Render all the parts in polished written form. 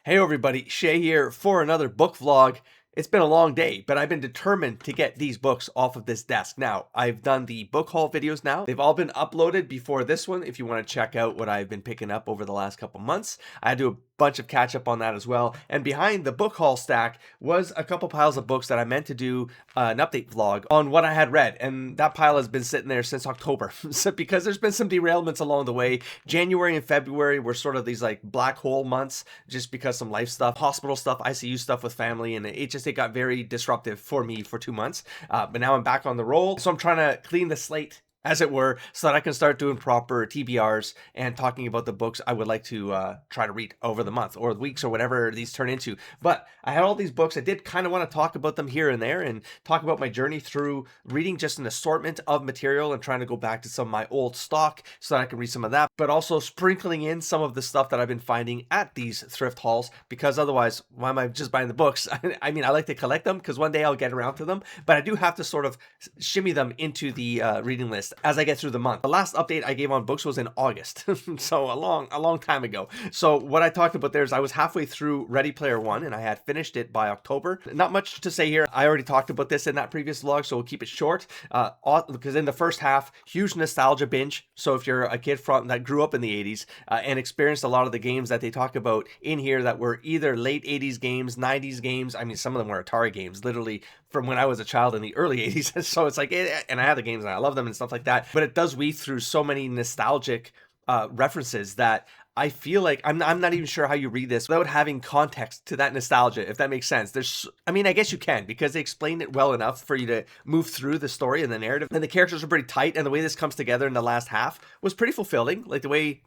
Hey everybody, Shay here for another book vlog. It's been a long day, but I've been determined to get these books off of this desk. Now, I've done the book haul videos now. They've all been uploaded before this one if you want to check out what I've been picking up over the last couple months. I had to do a bunch of catch up on that as well. And behind the book haul stack was a couple piles of books that I meant to do an update vlog on what I had read. And that pile has been sitting there since October. So because there's been some derailments along the way. January and February were sort of these like black hole months just because some life stuff, hospital stuff, ICU stuff with family, and it got very disruptive for me for 2 months. But now I'm back on the roll. So I'm trying to clean the slate, as it were, so that I can start doing proper TBRs and talking about the books I would like to try to read over the month or the weeks or whatever these turn into. But I had all these books. I did kind of want to talk about them here and there and talk about my journey through reading just an assortment of material and trying to go back to some of my old stock so that I can read some of that, but also sprinkling in some of the stuff that I've been finding at these thrift hauls, because otherwise, why am I just buying the books? I mean, I like to collect them because one day I'll get around to them, but I do have to sort of shimmy them into the reading list as I get through the month. The last update I gave on books was in August, so a long time ago. So what I talked about there is I was halfway through Ready Player One and I had finished it by October. Not much to say here. I already talked about this in that previous vlog, so we'll keep it short. Because in the first half, huge nostalgia binge. So if you're a kid that grew up in the 80s and experienced a lot of the games that they talk about in here that were either late 80s games, 90s games. I mean, some of them were Atari games, literally from when I was a child in the early 80s. So it's like, and I have the games and I love them and stuff like that. But it does weave through so many nostalgic references that I feel like I'm not even sure how you read this without having context to that nostalgia, if that makes sense. I mean, I guess you can, because they explained it well enough for you to move through the story and the narrative. And the characters are pretty tight, and the way this comes together in the last half was pretty fulfilling. Like the way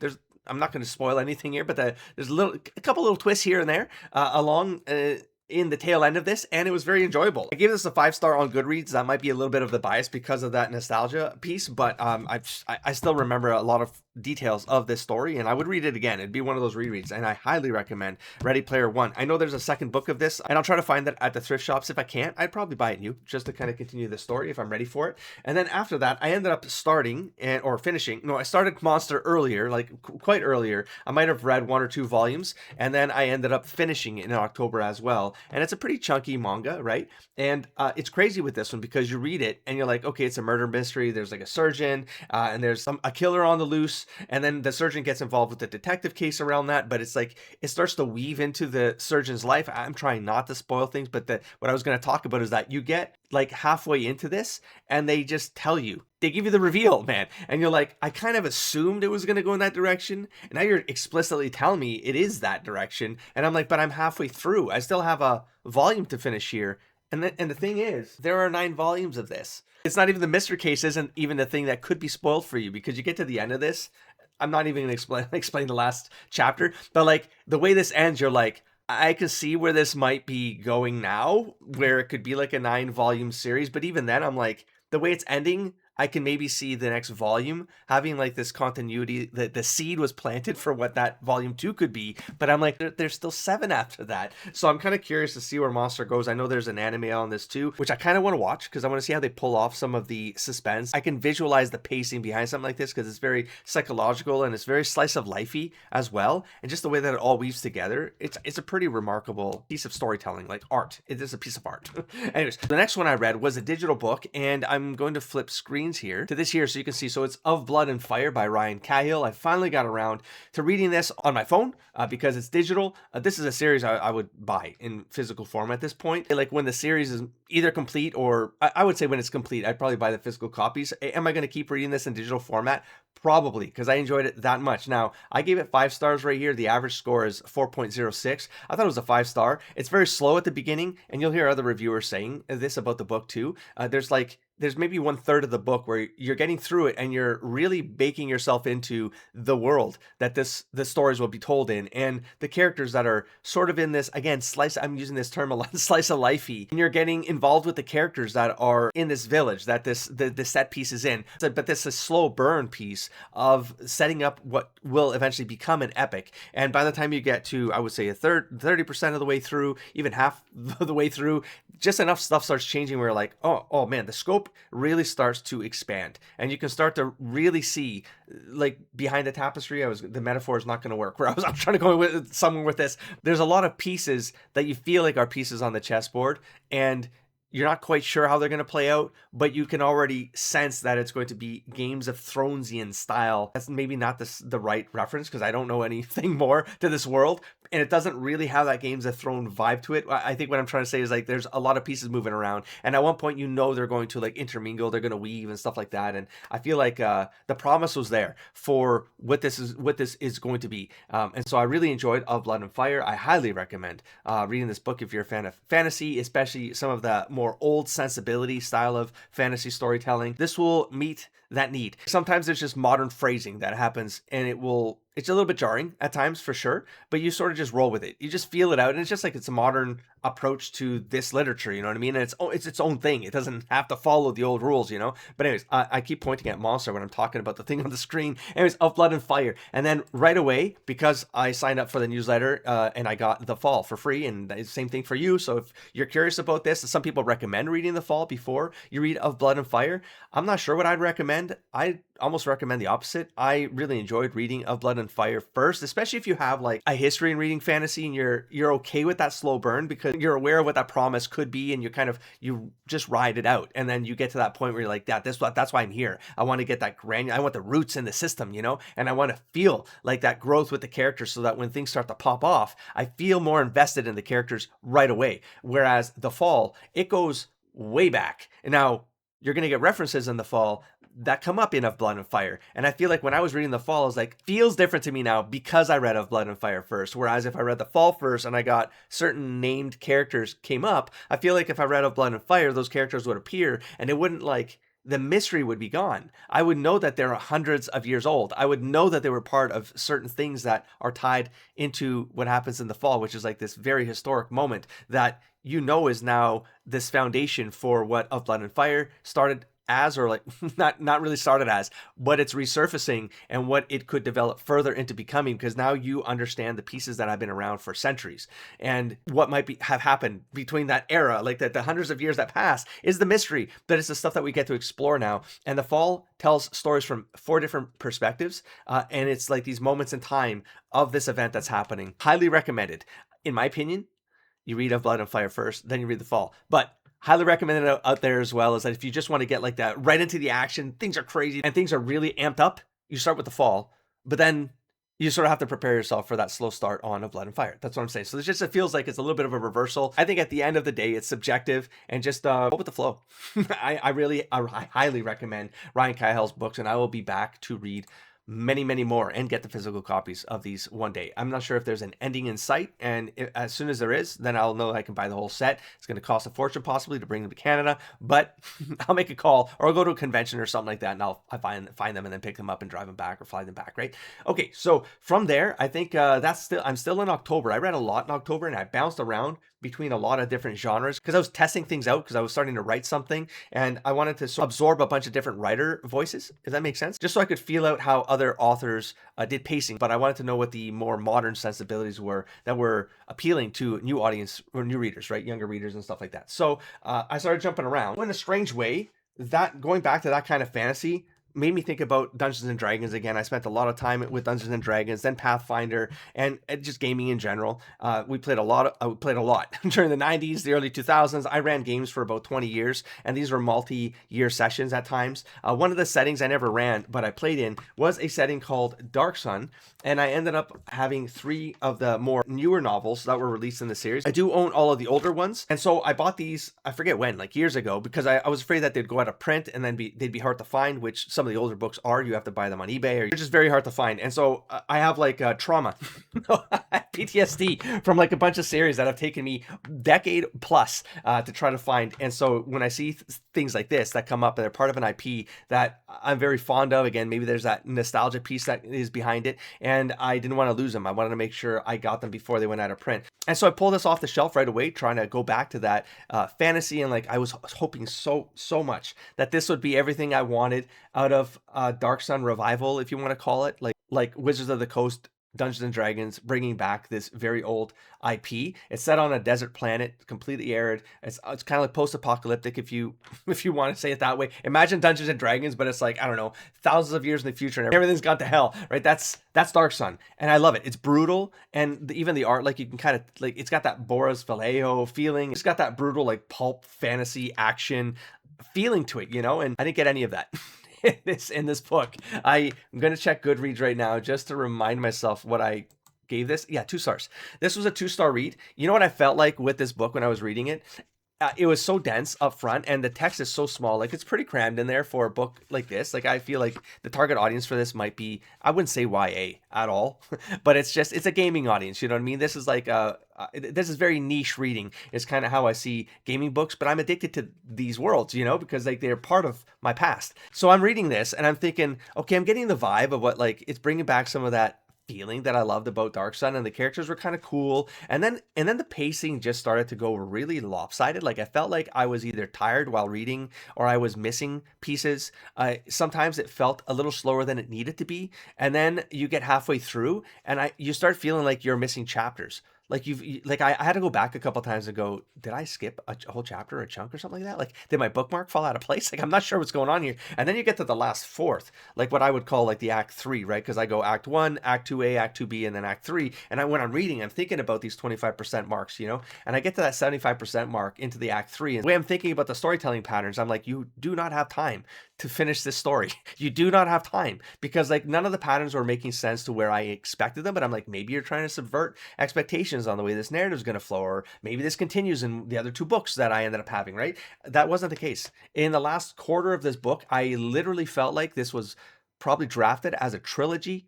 I'm not going to spoil anything here, but there's a couple little twists here and there along in the tail end of this, and it was very enjoyable. I gave this a 5-star on Goodreads. That might be a little bit of the bias because of that nostalgia piece, but I still remember a lot of details of this story, and I would read it again. It'd be one of those rereads, and I highly recommend Ready Player One. I know there's a second book of this, and I'll try to find that at the thrift shops. If I can't, I'd probably buy it new just to kind of continue the story if I'm ready for it. And then after that, I ended up I started Monster earlier, like quite earlier. I might have read 1 or 2 volumes, and then I ended up finishing it in October as well. And it's a pretty chunky manga, right? And it's crazy with this one because you read it and you're like, okay, it's a murder mystery. There's like a surgeon and there's a killer on the loose. And then the surgeon gets involved with the detective case around that. But it's like, it starts to weave into the surgeon's life. I'm trying not to spoil things, but what I was going to talk about is that you get like halfway into this and they just tell you. They give you the reveal, man. And you're like, I kind of assumed it was going to go in that direction. And now you're explicitly telling me it is that direction. And I'm like, but I'm halfway through. I still have a volume to finish here. And the thing is, there are 9 volumes of this. It's not even the mystery case isn't even the thing that could be spoiled for you, because you get to the end of this. I'm not even going to explain the last chapter. But like the way this ends, you're like, I can see where this might be going now, where it could be like a 9-volume series. But even then, I'm like, the way it's ending, I can maybe see the next volume having like this continuity. The seed was planted for what that volume 2 could be, but I'm like, there's still 7 after that. So I'm kind of curious to see where Monster goes. I know there's an anime on this too, which I kind of want to watch because I want to see how they pull off some of the suspense. I can visualize the pacing behind something like this because it's very psychological and it's very slice of lifey as well. And just the way that it all weaves together, it's a pretty remarkable piece of storytelling, like art. It is a piece of art. Anyways, the next one I read was a digital book, and I'm going to flip screens here to this here so you can see. So it's Of Blood and Fire by Ryan Cahill. I finally got around to reading this on my phone because it's digital. This is a series I would buy in physical form at this point. Like when the series is either complete, or I would say when it's complete, I'd probably buy the physical copies. Am I going to keep reading this in digital format? Probably, because I enjoyed it that much. Now, I gave it 5 stars right here. The average score is 4.06. I thought it was a 5-star. It's very slow at the beginning, and you'll hear other reviewers saying this about the book too. There's maybe 1/3 of the book where you're getting through it and you're really baking yourself into the world that the stories will be told in, and the characters that are sort of in this, again, I'm using this term a lot, slice of lifey, and you're getting involved with the characters that are in this village that the set piece is in. But this is a slow burn piece of setting up what will eventually become an epic. And by the time you get to, I would say, 30% of the way through, even half the way through, just enough stuff starts changing where you're like, oh man, the scope scope really starts to expand, and you can start to really see, like, behind the tapestry. The metaphor is not going to work. Where I'm trying to go with somewhere with this. There's a lot of pieces that you feel like are pieces on the chessboard, and you're not quite sure how they're going to play out, but you can already sense that it's going to be Games of Thronesian style. That's maybe not the right reference, because I don't know anything more to this world, and it doesn't really have that Games of Thrones vibe to it. I think what I'm trying to say is, like, there's a lot of pieces moving around, and at one point they're going to, like, intermingle, they're going to weave and stuff like that, and I feel like the promise was there for what this is going to be, and so I really enjoyed Of Blood and Fire. I highly recommend reading this book if you're a fan of fantasy, especially some of the more old sensibility style of fantasy storytelling. This will meet that need. Sometimes there's just modern phrasing that happens, and it's a little bit jarring at times, for sure, but you sort of just roll with it. You just feel it out, and it's just like, it's a modern approach to this literature, you know what I mean? And it's its own thing. It doesn't have to follow the old rules, you know? But anyways, I keep pointing at Monster when I'm talking about the thing on the screen. Anyways, Of Blood and Fire. And then right away, because I signed up for the newsletter, and I got The Fall for free, and the same thing for you. So if you're curious about this, some people recommend reading The Fall before you read Of Blood and Fire. I'm not sure what I'd recommend. I almost recommend the opposite. I really enjoyed reading Of Blood and Fire first, especially if you have, like, a history in reading fantasy, and you're okay with that slow burn, because you're aware of what that promise could be, and you just ride it out, and then you get to that point where you're like, that's why I'm here. I want to get that I want the roots in the system, you know, and I want to feel like that growth with the characters, so that when things start to pop off, I feel more invested in the characters right away. Whereas The Fall, it goes way back, and now you're going to get references in The Fall that come up in Of Blood and Fire. And I feel like when I was reading The Fall, I was like, feels different to me now because I read Of Blood and Fire first. Whereas if I read The Fall first and I got certain named characters came up, I feel like if I read Of Blood and Fire, those characters would appear, and it wouldn't, like, the mystery would be gone. I would know that they're hundreds of years old. I would know that they were part of certain things that are tied into what happens in The Fall, which is like this very historic moment that is now this foundation for what Of Blood and Fire started as, or like not really started as, but it's resurfacing, and what it could develop further into becoming, because now you understand the pieces that have been around for centuries, and what might have happened between that era, like the hundreds of years that passed, is the mystery, but it's the stuff that we get to explore now. And The Fall tells stories from 4 different perspectives, and it's like these moments in time of this event that's happening. Highly recommended. In my opinion, you read Of Blood and Fire first, then you read The Fall. But highly recommend it out there as well, is that if you just want to get like that right into the action, things are crazy and things are really amped up, you start with The Fall, but then you sort of have to prepare yourself for that slow start on Of Blood and Fire. That's what I'm saying. So it feels like it's a little bit of a reversal. I think at the end of the day, it's subjective, and just go with the flow. I highly recommend Ryan Cahill's books, and I will be back to read many more and get the physical copies of these one day. I'm not sure if there's an ending in sight, and as soon as there is, then I'll know I can buy the whole set. It's going to cost a fortune possibly to bring them to Canada, but I'll make a call, or I'll go to a convention or something like that, and I'll find them and then pick them up and drive them back or fly them back, right? Okay, so from there, I think I'm still in October. I read a lot in October, and I bounced around between a lot of different genres because I was testing things out, because I was starting to write something, and I wanted to absorb a bunch of different writer voices, if that makes sense, just so I could feel out how other authors did pacing. But I wanted to know what the more modern sensibilities were that were appealing to new audience or new readers, right? Younger readers and stuff like that. So I started jumping around. In a strange way, that going back to that kind of fantasy made me think about Dungeons and Dragons again. I spent a lot of time with Dungeons and Dragons, then Pathfinder, and just gaming in general. We played a lot during the 90s, the early 2000s. I ran games for about 20 years, and these were multi-year sessions at times. One of the settings I never ran, but I played in, was a setting called Dark Sun, and I ended up having 3 of the more newer novels that were released in the series. I do own all of the older ones, and so I bought these, I forget when, like years ago, because I was afraid that they'd go out of print and then they'd be hard to find, which some of the older books are. You have to buy them on eBay, or you're just very hard to find. And so I have like trauma, PTSD from like a bunch of series that have taken me decade plus to try to find. And so when I see things like this that come up and they're part of an IP that I'm very fond of, again, maybe there's that nostalgia piece that is behind it, and I didn't want to lose them. I wanted to make sure I got them before they went out of print. And so I pulled this off the shelf right away, trying to go back to that fantasy, and like I was hoping so much that this would be everything I wanted out of Dark Sun revival, if you want to call it, like Wizards of the Coast Dungeons and Dragons bringing back this very old IP. It's set on a desert planet, completely arid. It's kind of like post-apocalyptic if you if you want to say it that way. Imagine Dungeons and Dragons, but it's like, I don't know, thousands of years in the future and everything's gone to hell, right? That's Dark Sun, and I love it. It's brutal, and even the art, like you can kind of like, it's got that Boris Vallejo feeling. It's got that brutal like pulp fantasy action feeling to it, you know. And I didn't get any of that in this book. I'm gonna check Goodreads right now just to remind myself what I gave this. Yeah, 2 stars. This was a 2-star read. You know what I felt like with this book when I was reading it? It was so dense up front, and the text is so small. Like, it's pretty crammed in there for a book like this. Like, I feel like the target audience for this might be, I wouldn't say YA at all, but it's a gaming audience. You know what I mean? This is like this is very niche reading. Is kind of how I see gaming books. But I'm addicted to these worlds, you know, because like they're part of my past. So I'm reading this, and I'm thinking, okay, I'm getting the vibe of what, like, it's bringing back some of that feeling that I loved about Dark Sun, and the characters were kind of cool. And then the pacing just started to go really lopsided. Like, I felt like I was either tired while reading or I was missing pieces. Sometimes it felt a little slower than it needed to be. And then you get halfway through and you start feeling like you're missing chapters. Like I had to go back a couple times and go, did I skip a whole chapter or a chunk or something like that? Like, did my bookmark fall out of place? Like, I'm not sure what's going on here. And then you get to the last fourth, like what I would call like the act 3, right? Because I go act 1, act 2A, act 2B, and then act 3. And when I'm reading, I'm thinking about these 25% marks, you know? And I get to that 75% mark into the act 3. And the way I'm thinking about the storytelling patterns, I'm like, you do not have time to finish this story. You do not have time, because like none of the patterns were making sense to where I expected them. But I'm like, maybe you're trying to subvert expectations on the way this narrative is going to flow, or maybe this continues in the other 2 books that I ended up having, right? That wasn't the case. In the last quarter of this book, I literally felt like this was probably drafted as a trilogy.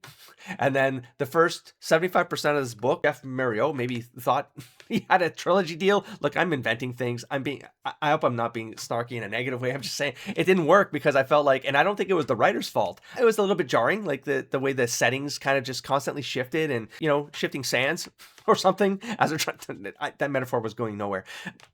And then the first 75% of this book, Jeff Mario maybe thought he had a trilogy deal. Look, I'm inventing things. I hope I'm not being snarky in a negative way. I'm just saying it didn't work, because I felt like, and I don't think it was the writer's fault. It was a little bit jarring, like the way the settings kind of just constantly shifted, and, you know, shifting sands or something, as that metaphor was going nowhere.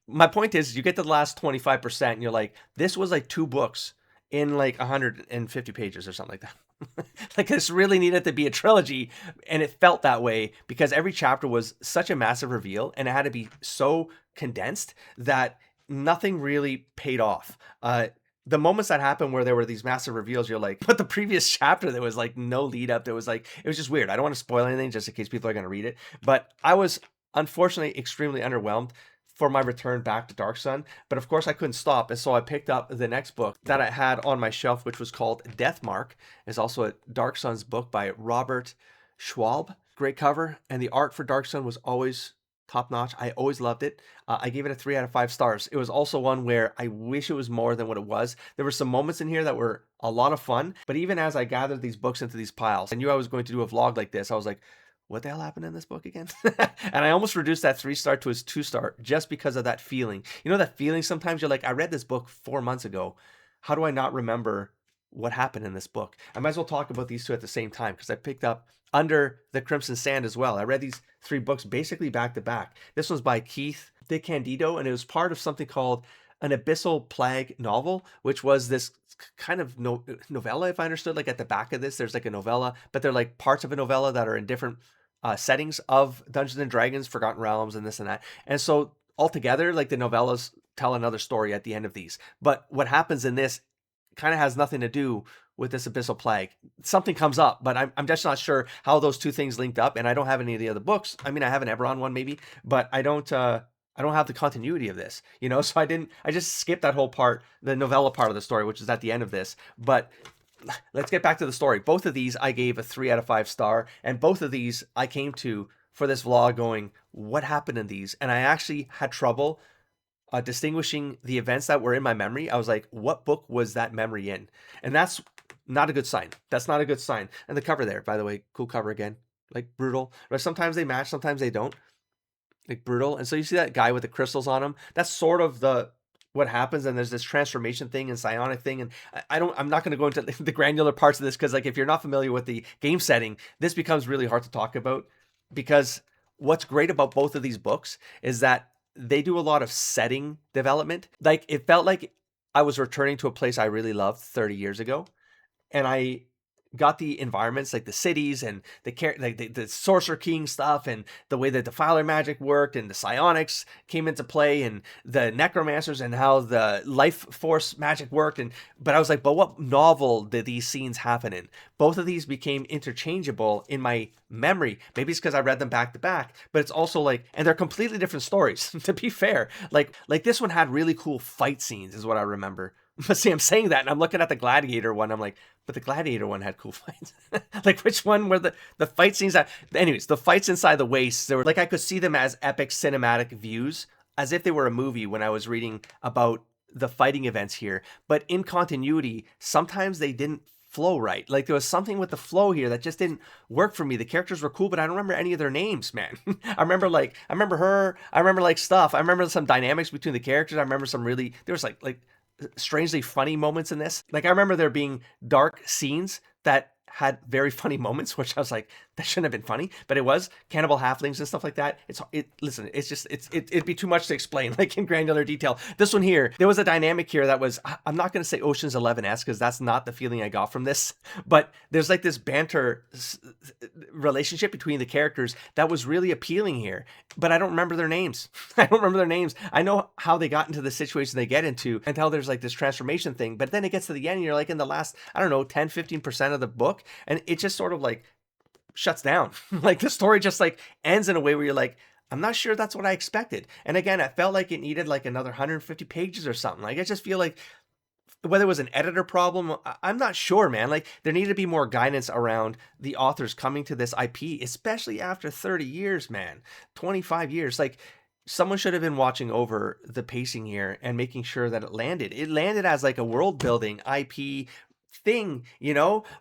My point is, you get to the last 25% and you're like, this was like 2 books in like 150 pages or something like that. Like, this really needed to be a trilogy, and it felt that way because every chapter was such a massive reveal, and it had to be so condensed that nothing really paid off. The moments that happened where there were these massive reveals, you're like, but the previous chapter, there was like no lead up. There was like, it was just weird. I don't want to spoil anything just in case people are going to read it, but I was unfortunately extremely underwhelmed for my return back to Dark Sun. But of course I couldn't stop, and so I picked up the next book that I had on my shelf, which was called Deathmark. It's also a Dark Sun's book by Robert Schwalb. Great cover, and the art for Dark Sun was always top notch. I always loved it. I gave it a 3 out of 5 stars. It was also one where I wish it was more than what it was. There were some moments in here that were a lot of fun, but even as I gathered these books into these piles, I knew I was going to do a vlog like this. I was like, what the hell happened in this book again? And I almost reduced that 3-star to a 2-star just because of that feeling. You know, that feeling sometimes you're like, I read this book 4 months ago. How do I not remember what happened in this book? I might as well talk about these 2 at the same time, because I picked up Under the Crimson Sand as well. I read these 3 books basically back to back. This one's by Keith DeCandido, and it was part of something called an Abyssal Plague novel, which was this kind of novella, if I understood. Like, at the back of this, there's like a novella, but they're like parts of a novella that are in different settings of Dungeons and Dragons, Forgotten Realms, and this and that. And so altogether, like, the novellas tell another story at the end of these. But what happens in this kind of has nothing to do with this Abyssal Plague. Something comes up, but I'm just not sure how those 2 things linked up. And I don't have any of the other books. I mean, I have an Eberron one maybe, but I don't have the continuity of this, you know? So I just skipped that whole part, the novella part of the story, which is at the end of this. But let's get back to the story. Both of these I gave a 3 out of 5 star, and both of these I came to for this vlog going, what happened in these? And I actually had trouble distinguishing the events that were in my memory. I was like, what book was that memory in? And that's not a good sign. That's not a good sign. And the cover there, by the way, cool cover again, like brutal. But sometimes they match, sometimes they don't. Like brutal. And so you see that guy with the crystals on him. That's sort of what happens, and there's this transformation thing and psionic thing, and I'm not going to go into the granular parts of this, because like, if you're not familiar with the game setting, this becomes really hard to talk about. Because what's great about both of these books is that they do a lot of setting development. Like, it felt like I was returning to a place I really loved 30 years ago, and I got the environments like the cities and the Sorcerer King stuff, and the way that Defiler magic worked, and the psionics came into play, and the necromancers, and how the life force magic worked. And but I was like, but what novel did these scenes happen in? Both of these became interchangeable in my memory. Maybe it's because I read them back to back, but it's also like, and they're completely different stories. To be fair, like this one had really cool fight scenes, is what I remember. But see, I'm saying that, and I'm looking at the Gladiator one. I'm like, but the Gladiator one had cool fights. Like, which one were the fight scenes that? Anyways, the fights inside the wastes, they were like, I could see them as epic cinematic views, as if they were a movie when I was reading about the fighting events here. But in continuity, sometimes they didn't flow right. Like, there was something with the flow here that just didn't work for me. The characters were cool, but I don't remember any of their names, man. I remember her. I remember like stuff. I remember some dynamics between the characters. I remember some really, there was like strangely funny moments in this. Like, I remember there being dark scenes that had very funny moments, which I was like, that shouldn't have been funny, but it was. Cannibal halflings and stuff like that. Listen, it'd be too much to explain, like, in granular detail. This one here, there was a dynamic here that was, I'm not going to say Ocean's 11-esque, because that's not the feeling I got from this, but there's like this banter relationship between the characters that was really appealing here, but I don't remember their names. I don't remember their names. I know how they got into the situation they get into, and how there's like this transformation thing, but then it gets to the end, and you're like in the last, I don't know, 10-15% of the book, and it just sort of like shuts down. Like, the story just like ends in a way where you're like, I'm not sure that's what I expected. And again, I felt like it needed like another 150 pages or something. Like, I just feel like whether it was an editor problem, I'm not sure, man. Like, there needed to be more guidance around the authors coming to this IP, especially after 30 years, man, 25 years. Like, someone should have been watching over the pacing here and making sure that it landed. It landed as like a world building IP thing,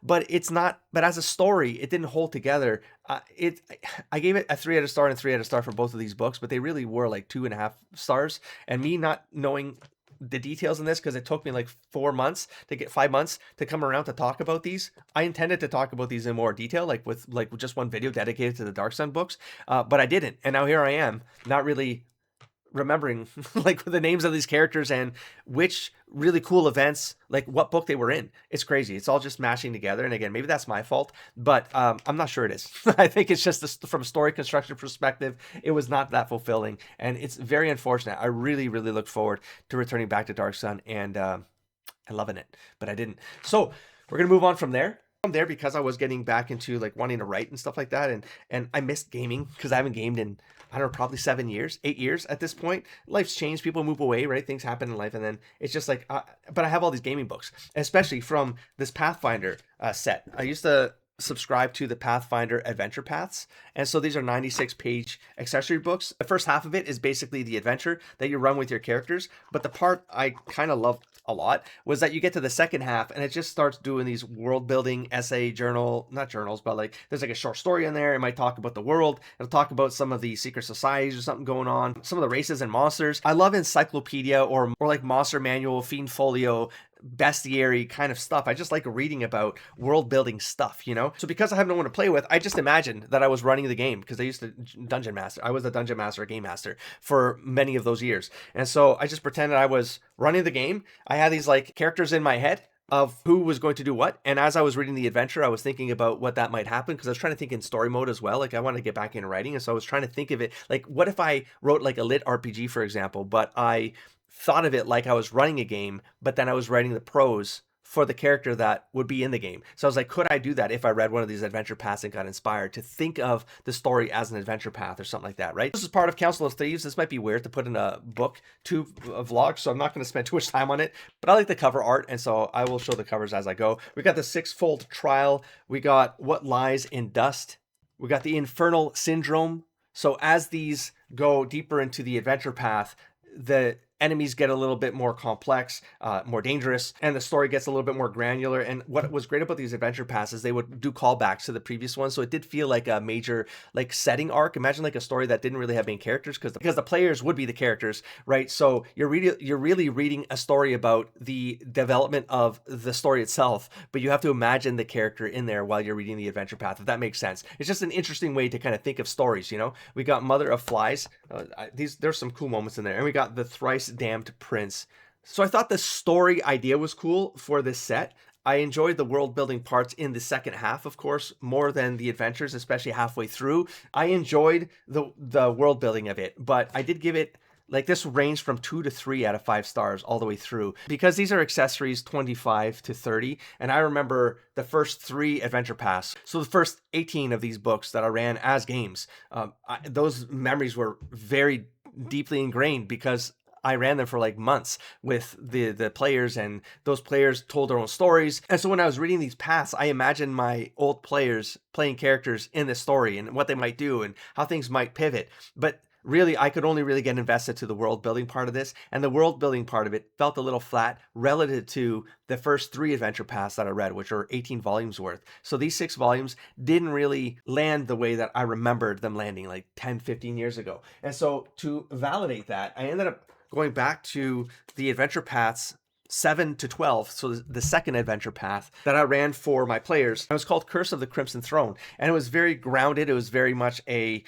but it's not. But as a story, it didn't hold together. I gave it a 3 out of star and 3 out of star for both of these books, but they really were like 2.5 stars. And me not knowing the details in this, because it took me like 5 months to come around to talk about these. I intended to talk about these in more detail, like with just one video dedicated to the Dark Sun books, but I didn't. And now here I am, not really remembering like the names of these characters and which really cool events, like what book they were in. It's crazy. It's all just mashing together. And again, maybe that's my fault, but I'm not sure it is. I think it's just from a story construction perspective, it was not that fulfilling, and it's very unfortunate. I really, really look forward to returning back to Dark Sun and loving it, but I didn't. So we're gonna move on from there. Because I was getting back into like wanting to write and stuff like that, and I missed gaming because I haven't gamed in, I don't know, probably 7 years, 8 years at this point. Life's changed, people move away, right? Things happen in life, and then it's just like, but I have all these gaming books, especially from this Pathfinder set. I used to subscribe to the Pathfinder Adventure Paths, and so these are 96-page accessory books. The first half of it is basically the adventure that you run with your characters, but the part I kind of loved a lot was that you get to the second half and it just starts doing these world building essay not journals, but like there's like a short story in there. It might talk about the world, it'll talk about some of the secret societies or something going on, some of the races and monsters. I love encyclopedia or like monster manual, fiend folio, bestiary kind of stuff. I just like reading about world building stuff, So because I have no one to play with, I just imagined that I was running the game, because I used to dungeon master. I was the dungeon master, game master for many of those years. And so I just pretended I was running the game. I had these like characters in my head of who was going to do what. And as I was reading the adventure, I was thinking about what that might happen, because I was trying to think in story mode as well. Like, I wanted to get back into writing. And so I was trying to think of it like, what if I wrote like a lit RPG, for example, but I thought of it like I was running a game, but then I was writing the prose for the character that would be in the game. So I was like, could I do that if I read one of these adventure paths and got inspired to think of the story as an adventure path or something like that, right? This is part of Council of Thieves. This might be weird to put in a book to a vlog, so I'm not going to spend too much time on it, but I like the cover art, and so I will show the covers as I go. We got the Sixfold Trial. We got What Lies in Dust. We got the Infernal Syndrome. So as these go deeper into the adventure path, the enemies get a little bit more complex, more dangerous, and the story gets a little bit more granular. And what was great about these adventure passes, they would do callbacks to the previous ones, so it did feel like a major like setting arc. Imagine like a story that didn't really have main characters, because the players would be the characters, right? So you're really reading a story about the development of the story itself, but you have to imagine the character in there while you're reading the adventure path, if that makes sense. It's just an interesting way to kind of think of stories, We got Mother of Flies. There's some cool moments in there, and we got the Thrice Damned Prince. So I thought the story idea was cool for this set. I enjoyed the world building parts in the second half, of course, more than the adventures, especially halfway through. I enjoyed the world building of it, but I did give it, like, this ranged from 2 to 3 out of 5 stars all the way through, because these are accessories 25 to 30. And I remember the first 3 adventure paths, so the first 18 of these books that I ran as games, those memories were very deeply ingrained, because I ran them for like months with the players, and those players told their own stories. And so when I was reading these paths, I imagined my old players playing characters in the story and what they might do and how things might pivot. But really, I could only really get invested to the world building part of this, and the world building part of it felt a little flat relative to the first 3 adventure paths that I read, which are 18 volumes worth. So these 6 volumes didn't really land the way that I remembered them landing like 10, 15 years ago. And so to validate that, I ended up going back to the adventure paths 7 to 12, so the second adventure path that I ran for my players. It was called Curse of the Crimson Throne, and it was very grounded. It was very much a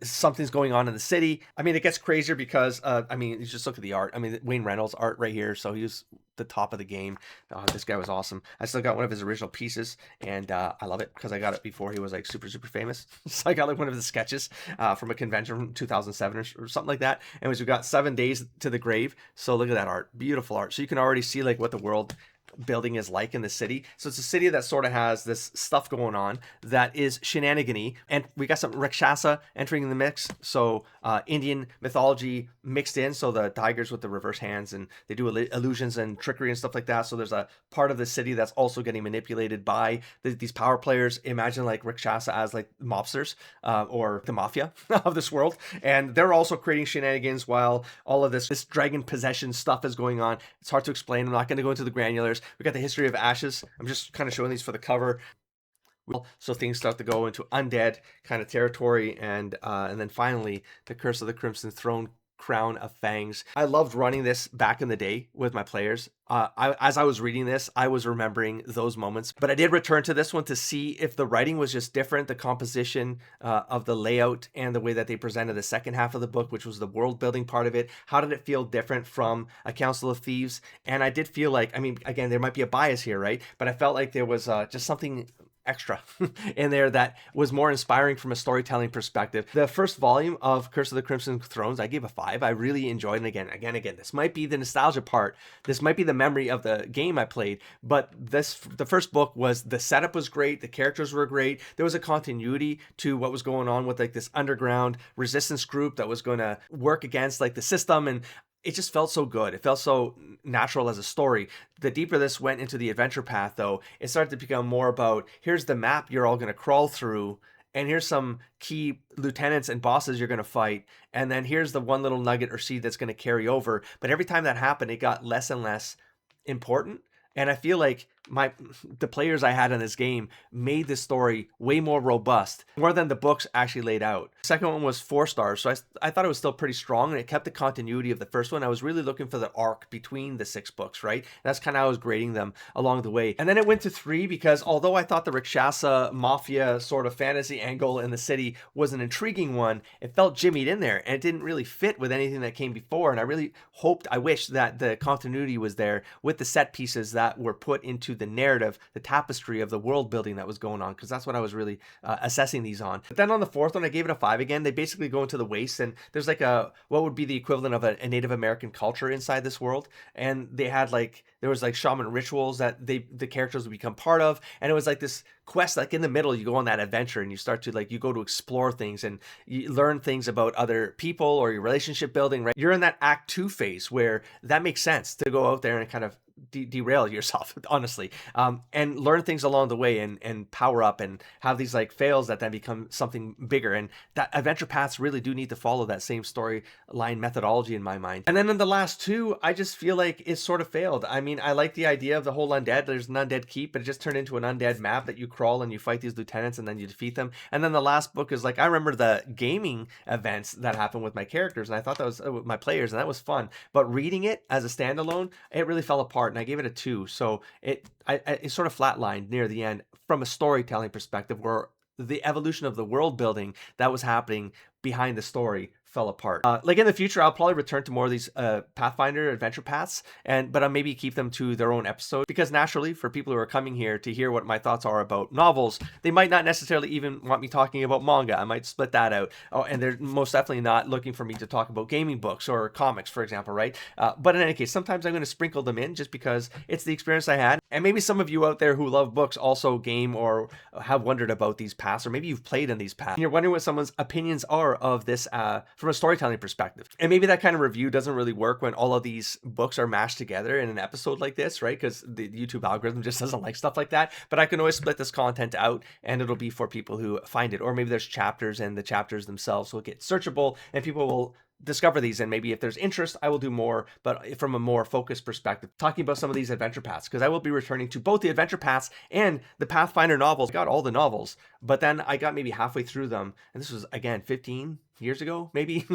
something's going on in the city. I mean, it gets crazier because, I mean, you just look at the art. I mean, Wayne Reynolds art right here. So he was the top of the game. This guy was awesome. I still got one of his original pieces, and I love it because I got it before he was like super, super famous. So I got like one of his sketches from a convention from 2007 or something like that. And we got 7 Days to the Grave. So look at that art. Beautiful art. So you can already see like what the world building is like in the city. So it's a city that sort of has this stuff going on that is shenanigans-y, and we got some Rakshasa entering the mix. So Indian mythology mixed in, so the tigers with the reverse hands, and they do illusions and trickery and stuff like that. So there's a part of the city that's also getting manipulated by these power players. Imagine like Rakshasa as like mobsters or the mafia of this world, and they're also creating shenanigans while all of this dragon possession stuff is going on. It's hard to explain. I'm not going to go into the granulars. We got the history of ashes. I'm just kind of showing these for the cover. So things start to go into undead kind of territory, and then finally the Curse of the Crimson Throne, Crown of Fangs. I loved running this back in the day with my players. As I was reading this, I was remembering those moments, but I did return to this one to see if the writing was just different, the composition of the layout and the way that they presented the second half of the book, which was the world building part of it. How did it feel different from A Council of Thieves? And I did feel like, I mean, again, there might be a bias here, right? But I felt like there was just something extra in there that was more inspiring from a storytelling perspective. The first volume of Curse of the Crimson Thrones, I gave a 5. I really enjoyed it. Again, this might be the nostalgia part. This might be the memory of the game I played, but the first book was, the setup was great. The characters were great. There was a continuity to what was going on with like this underground resistance group that was going to work against like the system, and it just felt so good. It felt so natural as a story. The deeper this went into the adventure path, though, it started to become more about, here's the map you're all going to crawl through, and here's some key lieutenants and bosses you're going to fight, and then here's the one little nugget or seed that's going to carry over. But every time that happened, it got less and less important. And I feel like the players I had in this game made the story way more robust, more than the books actually laid out. The second one was 4 stars, so I thought it was still pretty strong, and it kept the continuity of the first one. I was really looking for the arc between the 6 books, right? That's kind of how I was grading them along the way. And then it went to 3 because although I thought the Rakshasa mafia sort of fantasy angle in the city was an intriguing one, it felt jimmied in there, and it didn't really fit with anything that came before. And I really wished that the continuity was there with the set pieces that were put into the narrative, the tapestry of the world building that was going on, because that's what I was really assessing these on. But then on the fourth one, I gave it a 5 again. They basically go into the waste, and there's like what would be the equivalent of a Native American culture inside this world, and they had like, there was like shaman rituals that the characters would become part of, and it was like this quest, like in the middle you go on that adventure and you start to like, you go to explore things and you learn things about other people or your relationship building, right? You're in that act 2 phase where that makes sense to go out there and kind of derail yourself, honestly, and learn things along the way, and power up and have these like fails that then become something bigger. And that adventure paths really do need to follow that same storyline methodology in my mind. And then in the last 2, I just feel like it sort of failed. I mean, I like the idea of the whole undead. There's an undead keep, but it just turned into an undead map that you crawl and you fight these lieutenants and then you defeat them. And then the last book is like, I remember the gaming events that happened with my characters, and I thought that was with my players, and that was fun. But reading it as a standalone, it really fell apart, and I gave it a 2. So it sort of flatlined near the end from a storytelling perspective, where the evolution of the world building that was happening behind the story fell apart. Like in the future, I'll probably return to more of these Pathfinder adventure paths, but I'll maybe keep them to their own episode, because naturally, for people who are coming here to hear what my thoughts are about novels, they might not necessarily even want me talking about manga. I might split that out. Oh, and they're most definitely not looking for me to talk about gaming books or comics, for example, right? But in any case, sometimes I'm going to sprinkle them in just because it's the experience I had. And maybe some of you out there who love books also game or have wondered about these paths, or maybe you've played in these paths, and you're wondering what someone's opinions are of this from a storytelling perspective. And maybe that kind of review doesn't really work when all of these books are mashed together in an episode like this, right? Because the YouTube algorithm just doesn't like stuff like that. But I can always split this content out, and it'll be for people who find it. Or maybe there's chapters, and the chapters themselves will get searchable, and people will discover these, and maybe if there's interest, I will do more, but from a more focused perspective, talking about some of these adventure paths, because I will be returning to both the adventure paths and the Pathfinder novels. I got all the novels, but then I got maybe halfway through them, and this was, again, 15 years ago, maybe,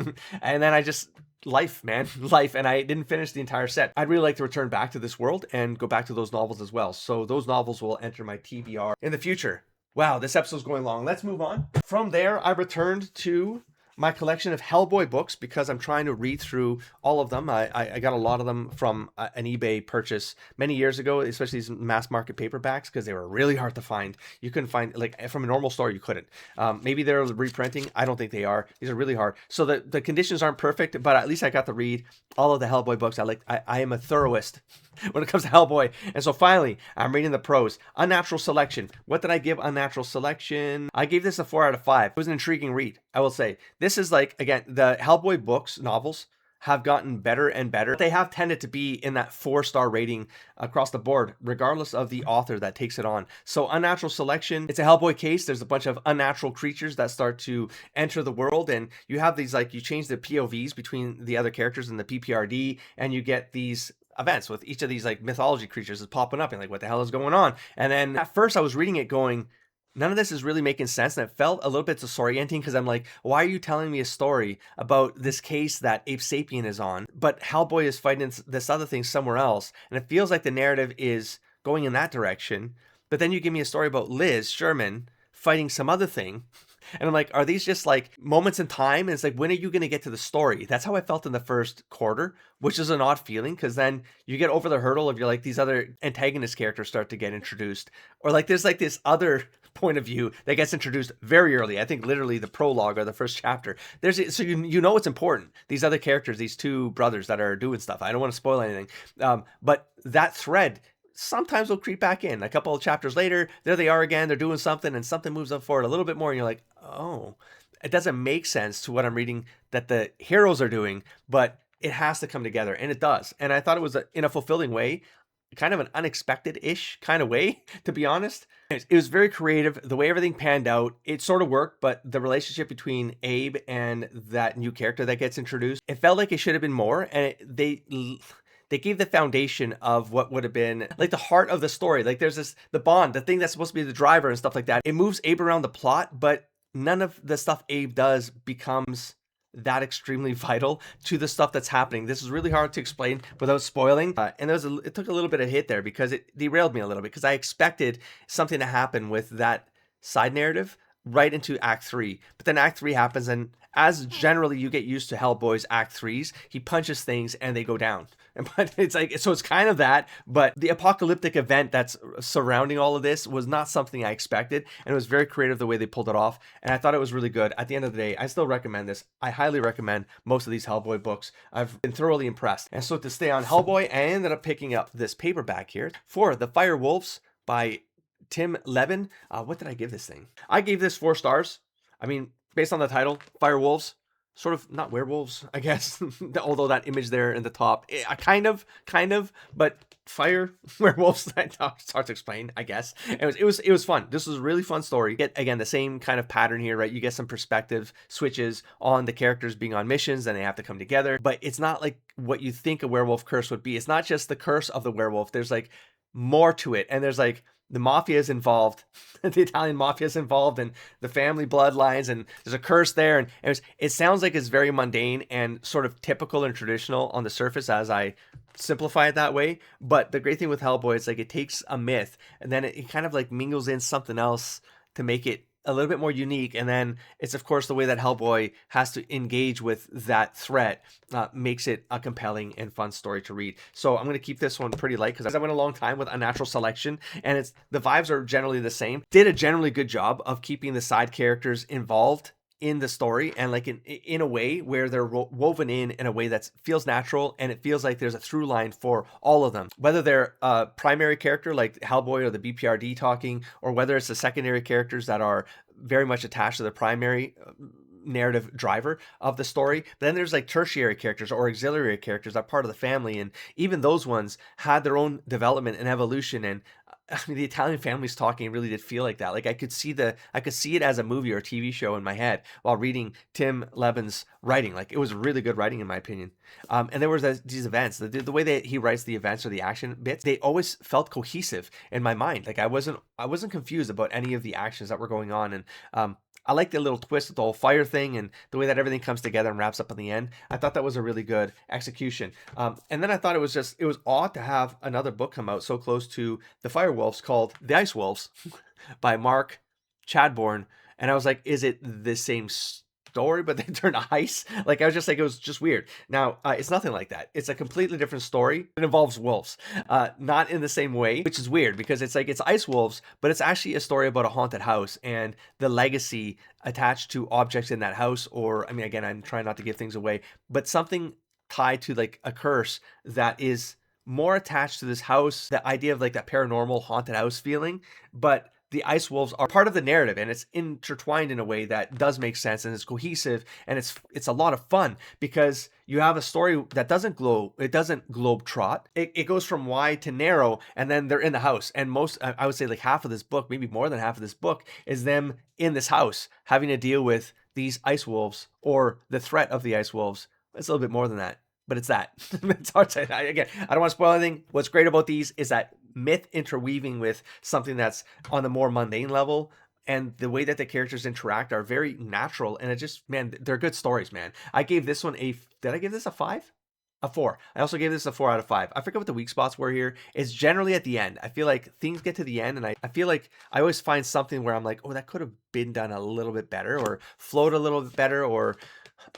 and then I just, life, man, life, and I didn't finish the entire set. I'd really like to return back to this world and go back to those novels as well, so those novels will enter my TBR in the future. Wow, this episode's going long. Let's move on. From there, I returned to my collection of Hellboy books because I'm trying to read through all of them. I got a lot of them from an eBay purchase many years ago, especially these mass market paperbacks, because they were really hard to find. You couldn't find, like, from a normal store, you couldn't. Maybe they're reprinting. I don't think they are. These are really hard. So the conditions aren't perfect, but at least I got to read all of the Hellboy books. I am a thoroughist when it comes to Hellboy. And so finally, I'm reading the pros. Unnatural Selection. What did I give Unnatural Selection? I gave this a 4 out of 5. It was an intriguing read, I will say. This is like, again, the Hellboy books, novels, have gotten better and better. They have tended to be in that 4-star rating across the board, regardless of the author that takes it on. So Unnatural Selection, it's a Hellboy case. There's a bunch of unnatural creatures that start to enter the world, and you have these, like, you change the POVs between the other characters in the PPRD, and you get these events with each of these, like, mythology creatures is popping up, and like, what the hell is going on? And then at first I was reading it going, none of this is really making sense, and it felt a little bit disorienting, because I'm like, why are you telling me a story about this case that Ape Sapien is on, but Hellboy is fighting this other thing somewhere else, and it feels like the narrative is going in that direction, but then you give me a story about Liz Sherman fighting some other thing, and I'm like, are these just like moments in time? And it's like, when are you going to get to the story? That's how I felt in the first quarter, which is an odd feeling, because then you get over the hurdle of, you're like, these other antagonist characters start to get introduced, or like there's like this other point of view that gets introduced very early. I think literally the prologue or the first chapter. So you know it's important. These other characters, these two brothers that are doing stuff. I don't want to spoil anything, but that thread sometimes will creep back in. A couple of chapters later, there they are again. They're doing something, and something moves up forward a little bit more, and you're like, oh, it doesn't make sense to what I'm reading that the heroes are doing, but it has to come together, and it does. And I thought it was in a fulfilling way, kind of an unexpected-ish kind of way, to be honest. It was very creative. The way everything panned out, it sort of worked, but the relationship between Abe and that new character that gets introduced, it felt like it should have been more, and they gave the foundation of what would have been like the heart of the story. Like there's the bond, the thing that's supposed to be the driver and stuff like that. It moves Abe around the plot, but none of the stuff Abe does becomes that extremely vital to the stuff that's happening. This is really hard to explain without spoiling. And it took a little bit of hit there, because it derailed me a little bit, because I expected something to happen with that side narrative right into Act 3. But then Act 3 happens, and as generally you get used to Hellboy's Act 3s, he punches things and they go down. But it's like, so it's kind of that, but the apocalyptic event that's surrounding all of this was not something I expected, and it was very creative the way they pulled it off, and I thought it was really good. At the end of the day, I still recommend this. I highly recommend most of these Hellboy books. I've been thoroughly impressed. And so to stay on Hellboy, I ended up picking up this paperback here for The Fire Wolves by Tim Levin. What did I give this thing? I gave this 4 stars. I mean, based on the title, Fire Wolves, sort of not werewolves, I guess, although that image there in the top, kind of, but fire werewolves. It's hard to explain, I guess. It was fun. This was a really fun story. Get, again, the same kind of pattern here, right? You get some perspective switches on the characters being on missions, and they have to come together, but it's not like what you think a werewolf curse would be. It's not just the curse of the werewolf. There's like more to it, and there's like the mafia is involved, the Italian mafia is involved, and the family bloodlines, and there's a curse there, and it sounds like it's very mundane and sort of typical and traditional on the surface as I simplify it that way. But the great thing with Hellboy is like it takes a myth, and then it kind of like mingles in something else to make it a little bit more unique. And then it's, of course, the way that Hellboy has to engage with that threat makes it a compelling and fun story to read. So I'm going to keep this one pretty light because I went a long time with Unnatural Selection, and it's the vibes are generally the same. Did a generally good job of keeping the side characters involved in the story, and like in a way where they're woven in a way that feels natural, and it feels like there's a through line for all of them, whether they're a primary character like Hellboy or the BPRD talking, or whether it's the secondary characters that are very much attached to the primary narrative driver of the story. But then there's like tertiary characters or auxiliary characters that are part of the family, and even those ones had their own development and evolution. And I mean, the Italian Families Talking really did feel like that. Like I could see it as a movie or a TV show in my head while reading Tim Levin's writing. Like it was really good writing in my opinion. And there was these events, the way that he writes the events or the action bits, they always felt cohesive in my mind. Like I wasn't confused about any of the actions that were going on. And I like the little twist with the whole fire thing and the way that everything comes together and wraps up in the end. I thought that was a really good execution. And then I thought it was odd to have another book come out so close to the Fire Wolves called The Ice Wolves by Mark Chadbourne. And I was like, is it the same story, but they turn ice? Like I was just like, it was just weird. Now it's nothing like that. It's a completely different story. It involves wolves, not in the same way, which is weird because it's like it's ice wolves, but it's actually a story about a haunted house and the legacy attached to objects in that house. Or I mean, again, I'm trying not to give things away, but something tied to like a curse that is more attached to this house, the idea of like that paranormal haunted house feeling. But the Ice Wolves are part of the narrative, and it's intertwined in a way that does make sense, and it's cohesive, and it's a lot of fun because you have a story that doesn't globe trot. It goes from wide to narrow, and then they're in the house. And I would say like half of this book, maybe more than half of this book, is them in this house having to deal with these Ice Wolves or the threat of the Ice Wolves. It's a little bit more than that, but it's that. It's hard to say. Again, I don't want to spoil anything. What's great about these is that myth interweaving with something that's on the more mundane level, and the way that the characters interact are very natural, and it just, man, they're good stories, man. I gave this one did I give this a 5? A 4. I also gave this a 4 out of 5. I forget what the weak spots were here. It's generally at the end. I feel like things get to the end, and I feel like I always find something where I'm like, oh, that could have been done a little bit better, or flowed a little bit better, or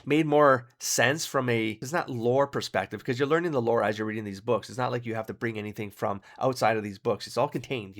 made more sense from it's not lore perspective, because you're learning the lore as you're reading these books. It's not like you have to bring anything from outside of these books. It's all contained,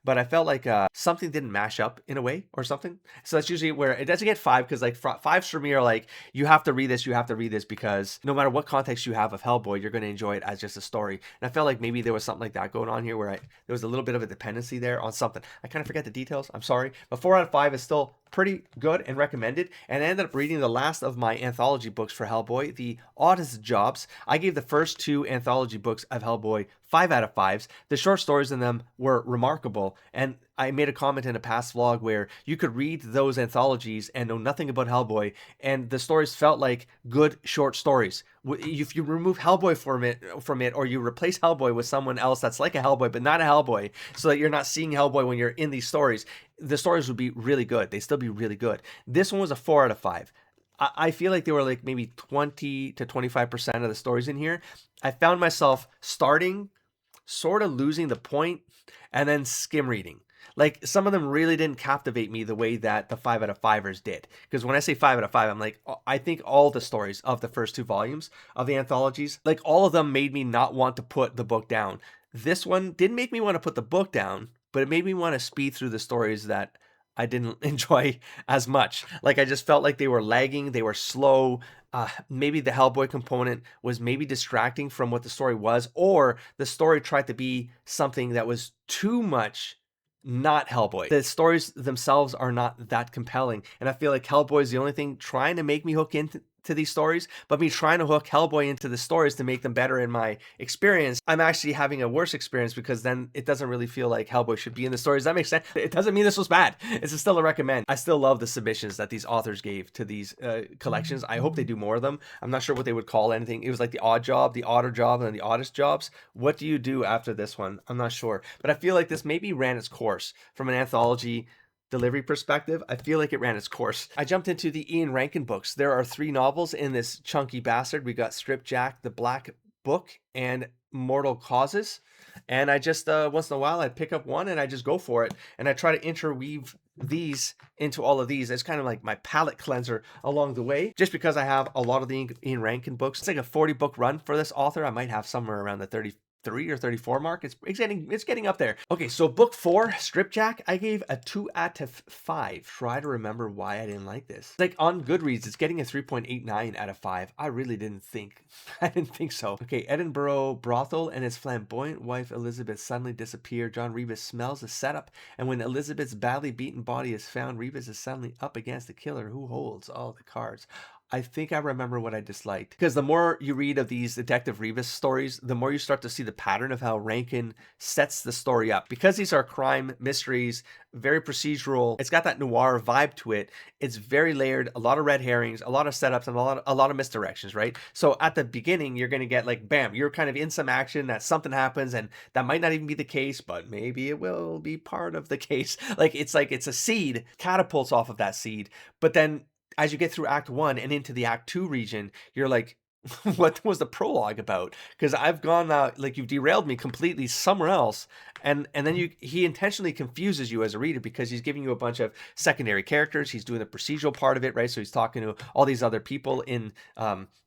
but I felt like something didn't mash up in a way or something. So that's usually where it doesn't get 5, because like 5s for me are like, you have to read this because no matter what context you have of Hellboy, you're going to enjoy it as just a story. And I felt like maybe there was something like that going on here where there was a little bit of a dependency there on something. I kind of forget the details. I'm sorry. But 4 out of 5 is still pretty good and recommended. And I ended up reading the last of my anthology books for Hellboy, The Oddest Jobs. I gave the first 2 anthology books of Hellboy 5 out of 5s. The short stories in them were remarkable, and I made a comment in a past vlog where you could read those anthologies and know nothing about Hellboy, and the stories felt like good short stories. If you remove Hellboy from it, or you replace Hellboy with someone else that's like a Hellboy but not a Hellboy, so that you're not seeing Hellboy when you're in these stories, the stories would be really good. They'd still be really good. This one was a 4 out of 5. I feel like there were like maybe 20 to 25% of the stories in here. I found myself starting, sort of losing the point, and then skim reading. Like some of them really didn't captivate me the way that the 5 out of 5ers did. Because when I say 5 out of 5, I'm like, I think all the stories of the first 2 volumes of the anthologies, like all of them made me not want to put the book down. This one didn't make me want to put the book down, but it made me want to speed through the stories that I didn't enjoy as much. Like I just felt like they were lagging, they were slow. Maybe the Hellboy component was maybe distracting from what the story was, or the story tried to be something that was too much not Hellboy. The stories themselves are not that compelling, and I feel like Hellboy is the only thing trying to make me hook into these stories, but me trying to hook Hellboy into the stories to make them better in my experience, I'm actually having a worse experience, because then it doesn't really feel like Hellboy should be in the stories. Does that make sense? It doesn't mean this was bad. It's still a recommend. I still love the submissions that these authors gave to these collections. I hope they do more of them. I'm not sure what they would call anything. It was like the Odd Job, the Odder Job, and then the Oddest Jobs. What do you do after this one? I'm not sure, but I feel like this maybe ran its course from an anthology delivery perspective. I feel like it ran its course. I jumped into the Ian Rankin books. There are 3 novels in this chunky bastard. We got Strip Jack, The Black Book, and Mortal Causes. And I just once in a while I'd pick up one and I just go for it, and I try to interweave these into all of these. It's kind of like my palette cleanser along the way, just because I have a lot of the Ian Rankin books. It's like a 40 book run for this author. I might have somewhere around the 33 or 34 mark. It's getting up there. Okay, so book 4, Stripjack, I gave a 2 out of 5. Try to remember why I didn't like this. Like on Goodreads, it's getting a 3.89 out of 5. I really didn't think. I didn't think so. Okay, Edinburgh brothel and his flamboyant wife Elizabeth suddenly disappear. John Rebus smells the setup, and when Elizabeth's badly beaten body is found, Rebus is suddenly up against the killer who holds all the cards. I think I remember what I disliked, because the more you read of these Detective Rebus stories, the more you start to see the pattern of how Rankin sets the story up. Because these are crime mysteries, very procedural, it's got that noir vibe to it. It's very layered, a lot of red herrings, a lot of setups, and a lot of misdirections, right? So at the beginning, you're going to get like, bam, you're kind of in some action, that something happens, and that might not even be the case, but maybe it will be part of the case. Like it's a seed, catapults off of that seed, but then as you get through Act 1 and into the Act 2 region, you're like, what was the prologue about? Because I've gone like you've derailed me completely somewhere else, and then he intentionally confuses you as a reader, because he's giving you a bunch of secondary characters. He's doing the procedural part of it, right? So he's talking to all these other people in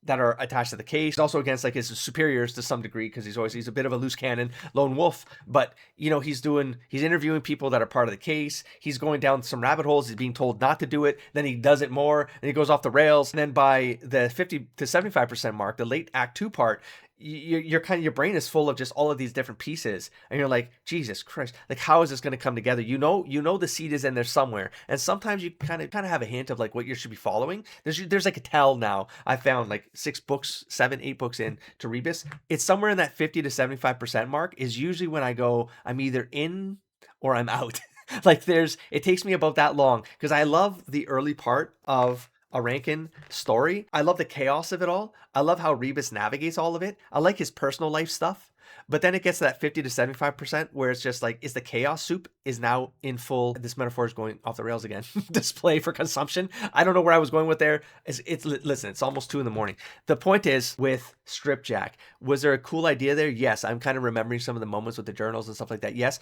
that are attached to the case. He's also against like his superiors to some degree, because he's a bit of a loose cannon lone wolf. But you know, he's interviewing people that are part of the case. He's going down some rabbit holes. He's being told not to do it. Then he does it more, and he goes off the rails. And then by the 50 to 75% mark, the late Act 2 part, you're kind of, your brain is full of just all of these different pieces, and you're like, Jesus Christ, like how is this going to come together? You know the seed is in there somewhere, and sometimes you kind of have a hint of like what you should be following. There's like a tell now. I found like 6 books, 7, 8 books in to Rebus, it's somewhere in that 50 to 75% mark is usually when I go, I'm either in or I'm out. Like it takes me about that long, because I love the early part of a Rankin story. I love the chaos of it all. I love how Rebus navigates all of it. I like his personal life stuff. But then it gets to that 50 to 75% where it's just like, is the chaos soup is now in full, this metaphor is going off the rails again, display for consumption. I don't know where I was going with there. Listen, it's almost 2 a.m. The point is, with Stripjack, was there a cool idea there? Yes. I'm kind of remembering some of the moments with the journals and stuff like that. Yes.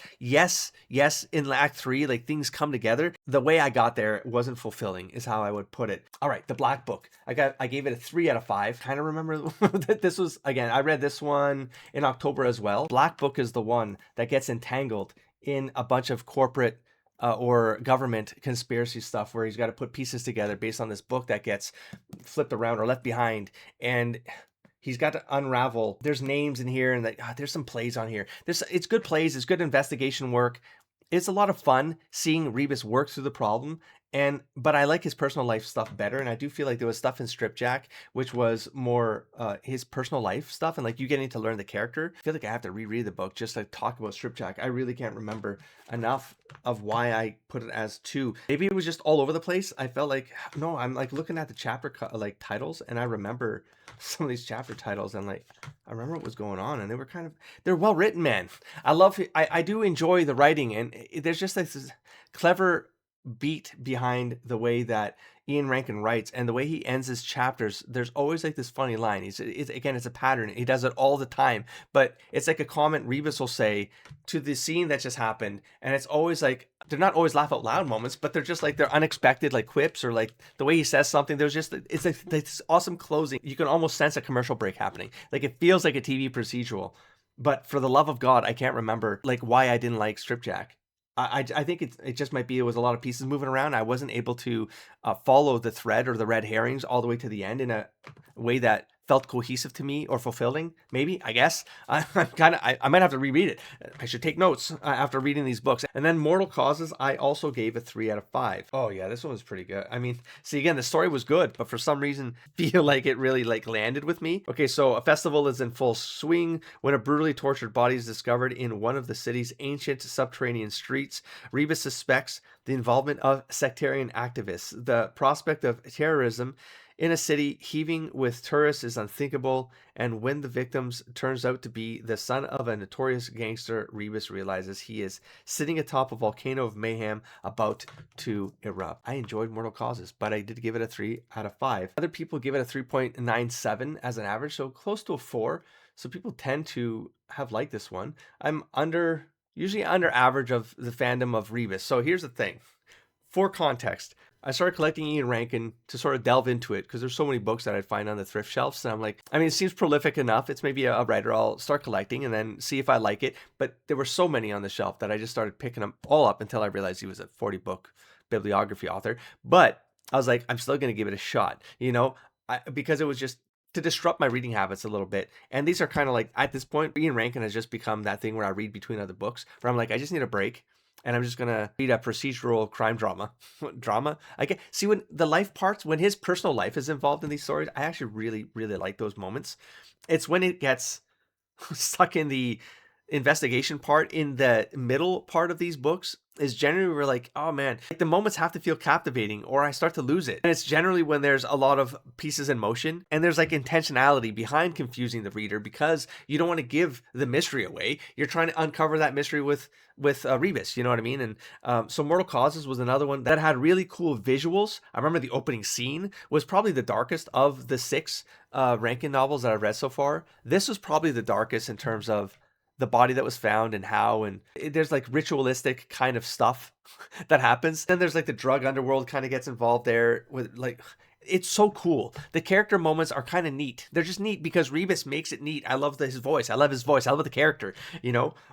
In Act 3, like things come together. The way I got there wasn't fulfilling, is how I would put it. All right, The Black Book. I gave it a 3 out of 5. Kind of remember that this was, again, I read this one in October as well. Black Book is the one that gets entangled in a bunch of corporate or government conspiracy stuff, where he's got to put pieces together based on this book that gets flipped around or left behind, and he's got to unravel. There's names in here, and there's some plays on here. It's good plays. It's good investigation work. It's a lot of fun seeing Rebus work through the problem. But I like his personal life stuff better, and I do feel like there was stuff in Stripjack which was more his personal life stuff, and like you getting to learn the character. I feel like I have to reread the book just to talk about Stripjack. I really can't remember enough of why I put it as 2. Maybe it was just all over the place. I felt like, no, I'm like looking at the chapter like titles, and I remember some of these chapter titles, and like I remember what was going on, and they're well written, man. I do enjoy the writing, and there's just like this clever beat behind the way that Ian Rankin writes and the way he ends his chapters. There's always like this funny line. It's a pattern. He does it all the time, but it's like a comment Rebus will say to the scene that just happened, and it's always like, they're not always laugh out loud moments, but they're just like, they're unexpected, like quips, or like the way he says something. It's like this awesome closing. You can almost sense a commercial break happening. Like it feels like a TV procedural. But for the love of God, I can't remember like why I didn't like Stripjack. I think it just might be it was a lot of pieces moving around. I wasn't able to follow the thread or the red herrings all the way to the end in a way that felt cohesive to me or fulfilling. Maybe, I guess. I might have to reread it. I should take notes after reading these books. And then Mortal Causes, I also gave a 3 out of 5. Oh yeah, this one was pretty good. I mean, see, again, the story was good, but for some reason feel like it really like landed with me. Okay, so a festival is in full swing when a brutally tortured body is discovered in one of the city's ancient subterranean streets. Rebus suspects the involvement of sectarian activists. The prospect of terrorism in a city heaving with tourists is unthinkable, and when the victims turns out to be the son of a notorious gangster, Rebus realizes he is sitting atop a volcano of mayhem about to erupt. I enjoyed Mortal Causes, but I did give it a 3 out of 5. Other people give it a 3.97 as an average, so close to a 4. So people tend to have liked this one. I'm usually under average of the fandom of Rebus. So here's the thing. For context, I started collecting Ian Rankin to sort of delve into it because there's so many books that I'd find on the thrift shelves. And I'm like, I mean, it seems prolific enough. It's maybe a writer I'll start collecting and then see if I like it. But there were so many on the shelf that I just started picking them all up until I realized he was a 40-book bibliography author. But I was like, I'm still going to give it a shot, because it was just to disrupt my reading habits a little bit. And these are kind of like, at this point, Ian Rankin has just become that thing where I read between other books where I'm like, I just need a break. And I'm just gonna read a procedural crime drama. Drama. I get see when the life parts, when his personal life is involved in these stories, I actually really, really like those moments. It's when it gets stuck in the investigation part in the middle part of these books is generally where we're like, oh man, like the moments have to feel captivating or I start to lose it. And it's generally when there's a lot of pieces in motion and there's like intentionality behind confusing the reader because you don't want to give the mystery away. You're trying to uncover that mystery with Rebus, you know what I mean? And so Mortal Causes was another one that had really cool visuals. I remember the opening scene was probably the darkest of the 6 Rankin novels that I've read so far. This was probably the darkest in terms of the body that was found and how, and there's like ritualistic kind of stuff that happens. Then there's like the drug underworld kind of gets involved there with like, it's so cool. The character moments are kind of neat. They're just neat because Rebus makes it neat. I love his voice. I love his voice. I love the character,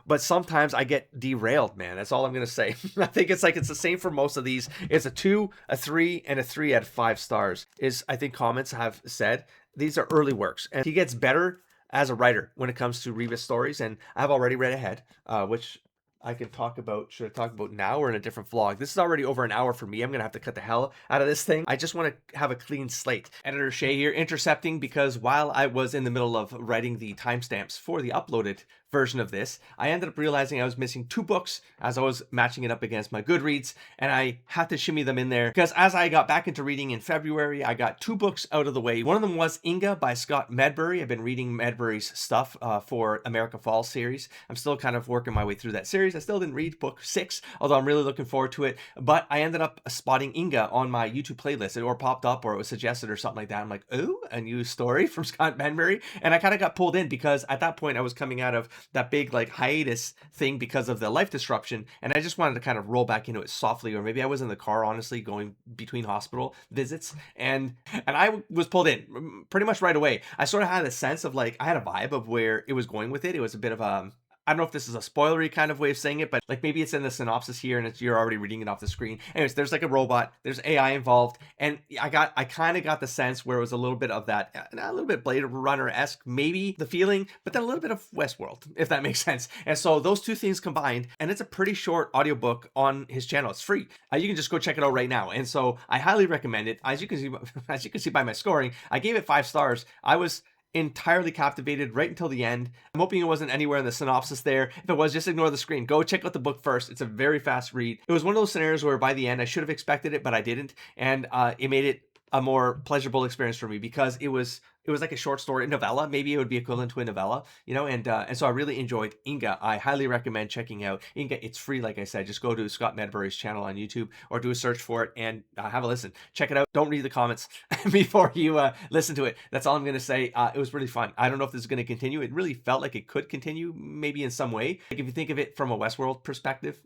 but sometimes I get derailed, man. That's all I'm going to say. I think it's the same for most of these. It's a 2, a 3, and a 3 out of 5 stars is I think comments have said these are early works and he gets better as a writer when it comes to Rebus stories, and I've already read ahead, which I can talk about. Should I talk about now or in a different vlog? This is already over an hour for me. I'm gonna have to cut the hell out of this thing. I just want to have a clean slate. Editor Shay here, intercepting because while I was in the middle of writing the timestamps for the uploaded version of this, I ended up realizing I was missing 2 books as I was matching it up against my Goodreads, and I had to shimmy them in there because as I got back into reading in February, I got 2 books out of the way. One of them was Inga by Scott Medbury. I've been reading Medbury's stuff for America Falls series. I'm still kind of working my way through that series. I still didn't read book 6, although I'm really looking forward to it, but I ended up spotting Inga on my YouTube playlist. It or popped up or it was suggested or something like that. I'm like, oh, a new story from Scott Medbury, and I kind of got pulled in because at that point I was coming out of that big like hiatus thing because of the life disruption, and I just wanted to kind of roll back into it softly, or maybe I was in the car honestly going between hospital visits, and I was pulled in pretty much right away. I sort of had a sense of like I had a vibe of where it was going with it. It was a bit of a I don't know if this is a spoilery kind of way of saying it, but like maybe it's in the synopsis here and you're already reading it off the screen. Anyways, there's like a robot, there's AI involved, and I kind of got the sense where it was a little bit of that, a little bit Blade Runner-esque, maybe the feeling, but then a little bit of Westworld, if that makes sense. And so those two things combined, and it's a pretty short audiobook on his channel. It's free. You can just go check it out right now. And so I highly recommend it. As you can see by my scoring, I gave it 5 stars. I was entirely captivated right until the end. I'm hoping it wasn't anywhere in the synopsis there. If it was, just ignore the screen. Go check out the book first. It's a very fast read. It was one of those scenarios where by the end I should have expected it, but I didn't, and it made it a more pleasurable experience for me because it was like a short story novella. Maybe it would be equivalent to a novella, and so I really enjoyed Inga. I highly recommend checking out Inga. It's free, like I said. Just go to Scott Medbury's channel on YouTube or do a search for it and have a listen. Check it out. Don't read the comments before you listen to it. That's all I'm going to say. It was really fun. I don't know if this is going to continue. It really felt like it could continue maybe in some way. Like if you think of it from a Westworld perspective,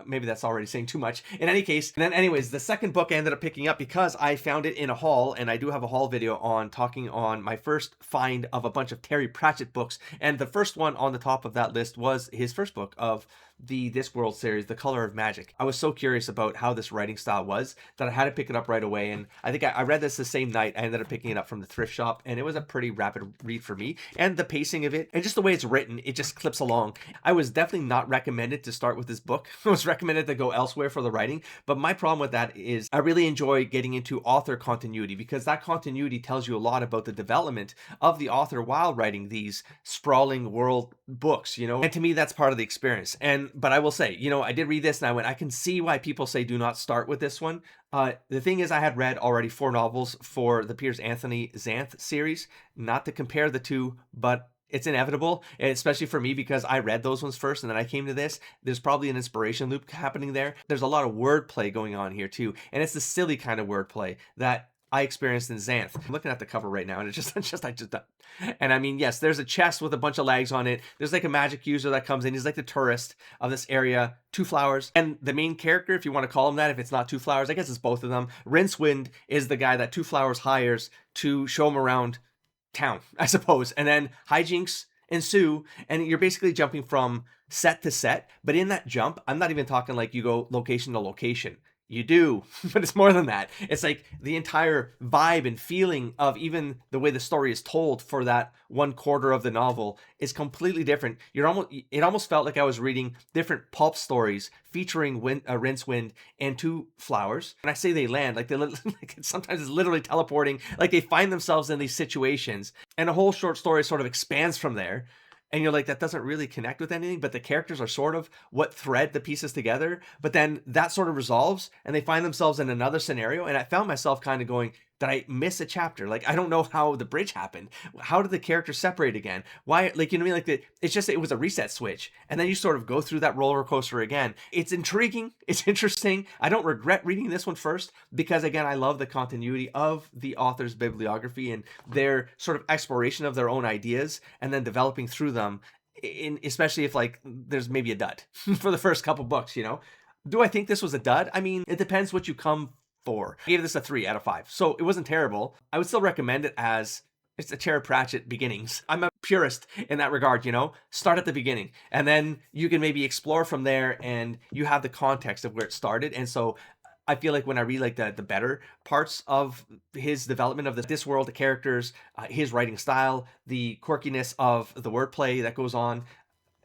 maybe that's already saying too much. In any case, and then anyways, the second book I ended up picking up because I found it in a haul, and I do have a haul video on talking on my first find of a bunch of Terry Pratchett books, and the first one on the top of that list was his first book of the Discworld series, The Color of Magic. I was so curious about how this writing style was that I had to pick it up right away, and I think I read this the same night. I ended up picking it up from the thrift shop, and it was a pretty rapid read for me, and the pacing of it, and just the way it's written, it just clips along. I was definitely not recommended to start with this book. I was recommended to go elsewhere for the writing, but my problem with that is I really enjoy getting into author continuity because that continuity tells you a lot about the development of the author while writing these sprawling world books, and to me that's part of the experience. But I will say, I did read this and I can see why people say do not start with this one. The thing is, I had read already 4 novels for the Piers Anthony Xanth series, not to compare the two, but it's inevitable, especially for me because I read those ones first and then I came to this. There's probably an inspiration loop happening there. There's a lot of wordplay going on here too, and it's the silly kind of wordplay that I experienced in Xanth. I'm looking at the cover right now, and and I mean, yes, there's a chest with a bunch of legs on it. There's like a magic user that comes in. He's like the tourist of this area. Two Flowers. And the main character, if you want to call him that, if it's not Two Flowers, I guess it's both of them. Rincewind is the guy that Two Flowers hires to show him around town, I suppose. And then hijinks ensue, and you're basically jumping from set to set. But in that jump, I'm not even talking like you go location to location. You do, but it's more than that. It's like the entire vibe and feeling of even the way the story is told for that 1/4 of the novel is completely different. It almost felt like I was reading different pulp stories featuring Rincewind and Two Flowers. And I say they land, like like sometimes it's literally teleporting, like they find themselves in these situations, and a whole short story sort of expands from there. And you're like, that doesn't really connect with anything, but the characters are sort of what thread the pieces together. But then that sort of resolves and they find themselves in another scenario. And I found myself kind of going, did I miss a chapter? Like, I don't know how the bridge happened. How did the characters separate again? Why, like, you know what I mean? Like, it's just, it was a reset switch. And then you sort of go through that roller coaster again. It's intriguing. It's interesting. I don't regret reading this one first because, again, I love the continuity of the author's bibliography and their sort of exploration of their own ideas and then developing through them, especially if, like, there's maybe a dud for the first couple books, you know? Do I think this was a dud? I mean, it depends what you come for. I gave this a 3 out of 5. So it wasn't terrible. I would still recommend it as it's a Terry Pratchett beginnings. I'm a purist in that regard, you know? Start at the beginning and then you can maybe explore from there and you have the context of where it started. And so I feel like when I read like the better parts of his development of this world, the characters, his writing style, the quirkiness of the wordplay that goes on,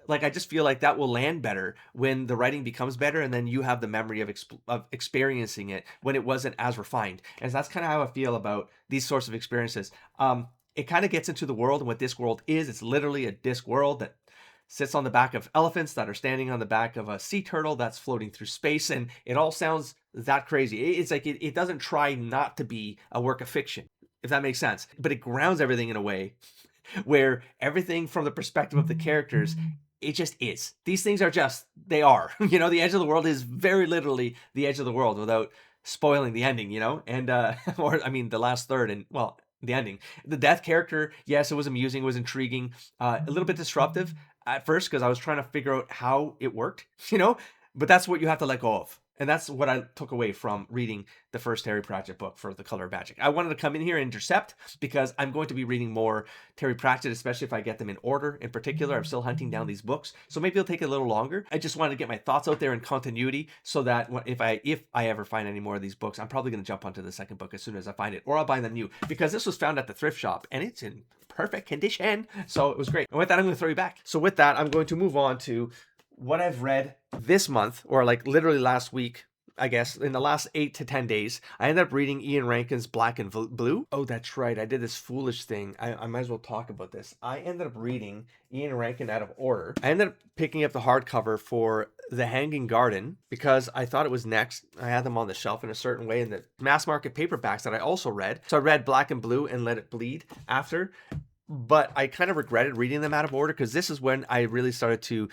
like I just feel like that will land better when the writing becomes better and then you have the memory of experiencing it when it wasn't as refined. And that's kind of how I feel about these sorts of experiences. It kind of gets into the world and what this world is. It's literally a disc world that sits on the back of elephants that are standing on the back of a sea turtle that's floating through space, and it all sounds that crazy. It's like it doesn't try not to be a work of fiction, if that makes sense, but it grounds everything in a way where everything from the perspective of the characters, it just is. These things are just, they are. You know, the edge of the world is very literally the edge of the world without spoiling the ending, you know? And, or I mean, the last third and, well, the ending. The death character, yes, it was amusing, it was intriguing, a little bit disruptive at first because I was trying to figure out how it worked, you know? But that's what you have to let go of. And that's what I took away from reading the first Terry Pratchett book for The Color of Magic. I wanted to come in here and intercept because I'm going to be reading more Terry Pratchett, especially if I get them in order. In particular, I'm still hunting down these books, so maybe it'll take a little longer. I just wanted to get my thoughts out there in continuity so that if I ever find any more of these books, I'm probably going to jump onto the second book as soon as I find it, or I'll buy them new because this was found at the thrift shop and it's in perfect condition. So it was great. And with that, I'm going to throw you back. So with that, I'm going to move on to what I've read this month, or like literally last week, I guess, in the last 8 to 10 days. I ended up reading Ian Rankin's Black and Blue. Oh, that's right. I did this foolish thing. I might as well talk about this. I ended up reading Ian Rankin out of order. I ended up picking up the hardcover for The Hanging Garden because I thought it was next. I had them on the shelf in a certain way in the mass market paperbacks that I also read. So I read Black and Blue and Let It Bleed after. But I kind of regretted reading them out of order because this is when I really started to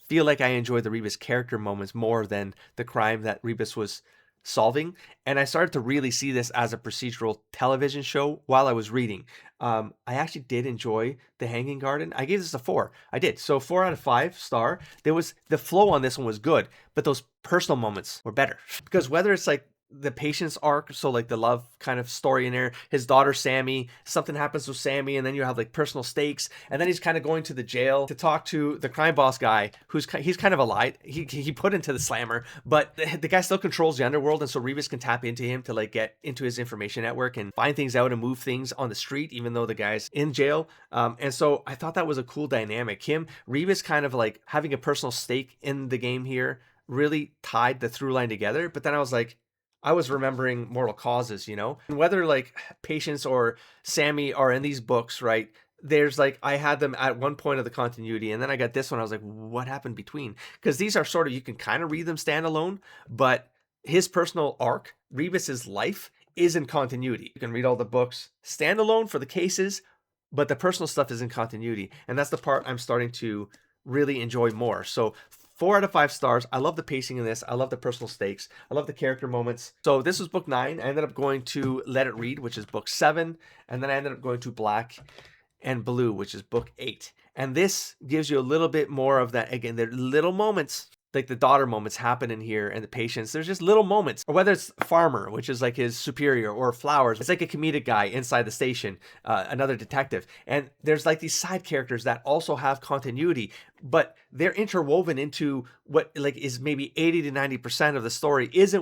feel like I enjoyed the Rebus character moments more than the crime that Rebus was solving. And I started to really see this as a procedural television show while I was reading. I actually did enjoy The Hanging Garden. I gave this a 4. I did. So 4 out of 5 star. The flow on this one was good, but those personal moments were better. Because whether it's like the Patience arc, so like the love kind of story in there, his daughter Sammy, something happens with Sammy, and then you have like personal stakes, and then he's kind of going to the jail to talk to the crime boss guy he's kind of a lie. He put into the slammer, but the guy still controls the underworld, and so Rebus can tap into him to like get into his information network and find things out and move things on the street even though the guy's in jail. And so I thought that was a cool dynamic. Rebus kind of like having a personal stake in the game here really tied the through line together. But then I was like, I was remembering Mortal Causes, you know? And whether like Patience or Sammy are in these books, right? There's like, I had them at one point of the continuity, and then I got this one. I was like, what happened between? Because these are sort of, you can kind of read them standalone, but his personal arc, Rebus's life, is in continuity. You can read all the books standalone for the cases, but the personal stuff is in continuity. And that's the part I'm starting to really enjoy more. So 4 out of 5 stars. I love the pacing in this. I love the personal stakes. I love the character moments. So this was book 9. I ended up going to Let It Read, which is book 7. And then I ended up going to Black and Blue, which is book 8. And this gives you a little bit more of that. Again, there are little moments, like the daughter moments happen in here, and the patience. There's just little moments. Or whether it's Farmer, which is like his superior, or Flowers, it's like a comedic guy inside the station, another detective. And there's like these side characters that also have continuity, but they're interwoven into what like is maybe 80 to 90% of the story is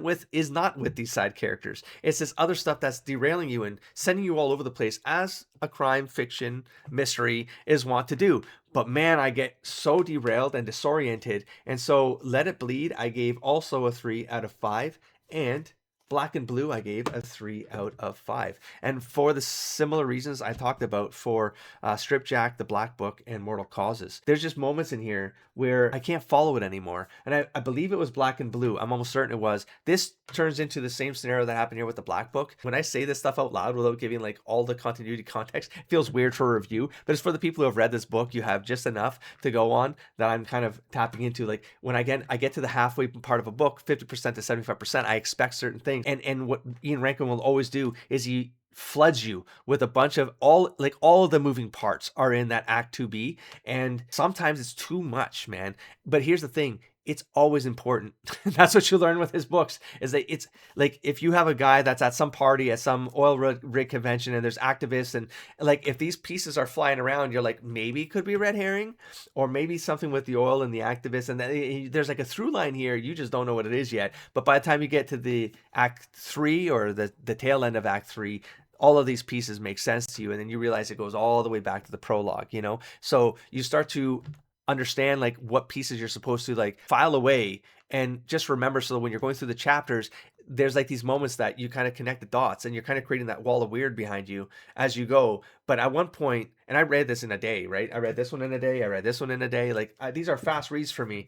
not with these side characters. It's this other stuff that's derailing you and sending you all over the place, as a crime fiction mystery is wont to do. But man, I get so derailed and disoriented. And so Let It Bleed, I gave also a 3 out of 5. And Black and Blue, I gave a 3 out of 5. And for the similar reasons I talked about for Stripjack, The Black Book, and Mortal Causes. There's just moments in here where I can't follow it anymore. And I believe it was Black and Blue. I'm almost certain it was. This turns into the same scenario that happened here with The Black Book. When I say this stuff out loud without giving like all the continuity context, it feels weird for a review. But it's for the people who have read this book. You have just enough to go on that I'm kind of tapping into. Like when I get to the halfway part of a book, 50% to 75%, I expect certain things. And what Ian Rankin will always do is he floods you with a bunch of all of the moving parts are in that Act 2B, and sometimes it's too much, man. But here's the thing, it's always important. That's what you learn with his books, is that it's like if you have a guy that's at some party at some oil rig convention and there's activists, and like if these pieces are flying around, you're like, maybe it could be a red herring, or maybe something with the oil and the activists, and then there's like a through line here, you just don't know what it is yet. But by the time you get to the Act 3 or the tail end of Act 3, all of these pieces make sense to you, and then you realize it goes all the way back to the prologue, you know? So you start to understand like what pieces you're supposed to like file away, and just remember, so that when you're going through the chapters, there's like these moments that you kind of connect the dots, and you're kind of creating that wall of weird behind you as you go. But at one point, and I read this in a day, right? I read this one in a day, I read this one in a day. Like these are fast reads for me.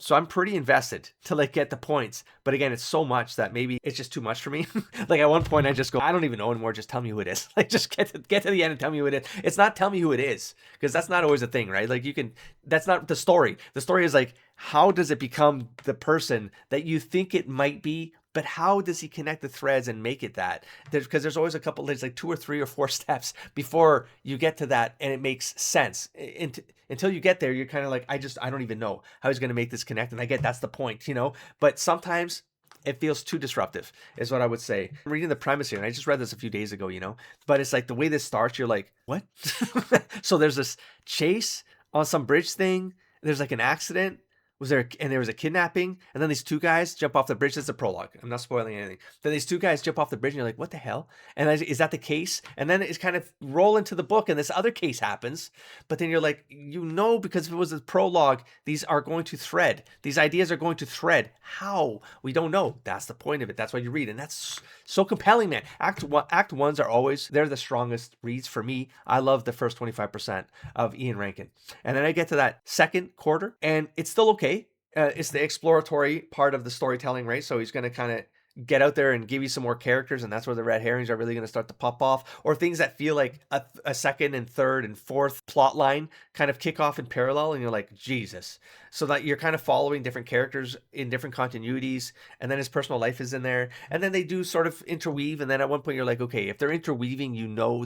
So I'm pretty invested to like get the points. But again, it's so much that maybe it's just too much for me. Like at one point I just go, I don't even know anymore. Just tell me who it is. Like just get to the end and tell me who it is. It's not tell me who it is, because that's not always a thing, right? Like that's not the story. The story is like, how does it become the person that you think it might be? But how does he connect the threads and make it that? Because there's always there's like 2 or 3 or 4 steps before you get to that, and it makes sense. Until you get there, you're kind of like, I don't even know how he's going to make this connect. And I get that's the point, you know? But sometimes it feels too disruptive, is what I would say. I'm reading the premise here, and I just read this a few days ago, you know? But it's like the way this starts, you're like, what? So there's this chase on some bridge thing. There's like an accident. There was a kidnapping, and then these 2 guys jump off the bridge. That's the prologue. I'm not spoiling anything. Then these 2 guys jump off the bridge, and you're like, what the hell? And is that the case? And then it's kind of roll into the book, and this other case happens. But then you're like, because if it was a prologue, these are going to thread. These ideas are going to thread. How? We don't know. That's the point of it. That's why you read, and that's so compelling, man. Act 1s are always, they're the strongest reads for me. I love the first 25% of Ian Rankin. And then I get to that second quarter, and it's still okay. It's the exploratory part of the storytelling, right? So he's going to kind of get out there and give you some more characters, and that's where the red herrings are really going to start to pop off, or things that feel like a second and third and fourth plot line kind of kick off in parallel, and you're like, Jesus. So that you're kind of following different characters in different continuities, and then his personal life is in there, and then they do sort of interweave, and then at one point you're like, okay, if they're interweaving,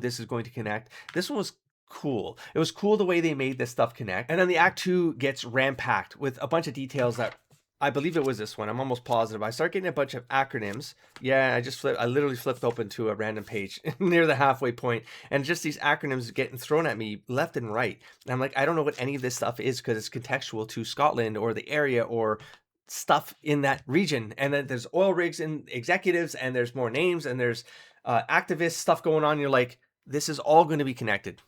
this is going to connect. This one was cool. It was cool the way they made this stuff connect. And then the Act 2 gets ram-packed with a bunch of details that I believe it was this one. I'm almost positive. I start getting a bunch of acronyms. Yeah, I literally flipped open to a random page near the halfway point, and just these acronyms getting thrown at me left and right. And I'm like, I don't know what any of this stuff is, because it's contextual to Scotland or the area or stuff in that region. And then there's oil rigs and executives, and there's more names, and there's activist stuff going on. You're like, this is all going to be connected.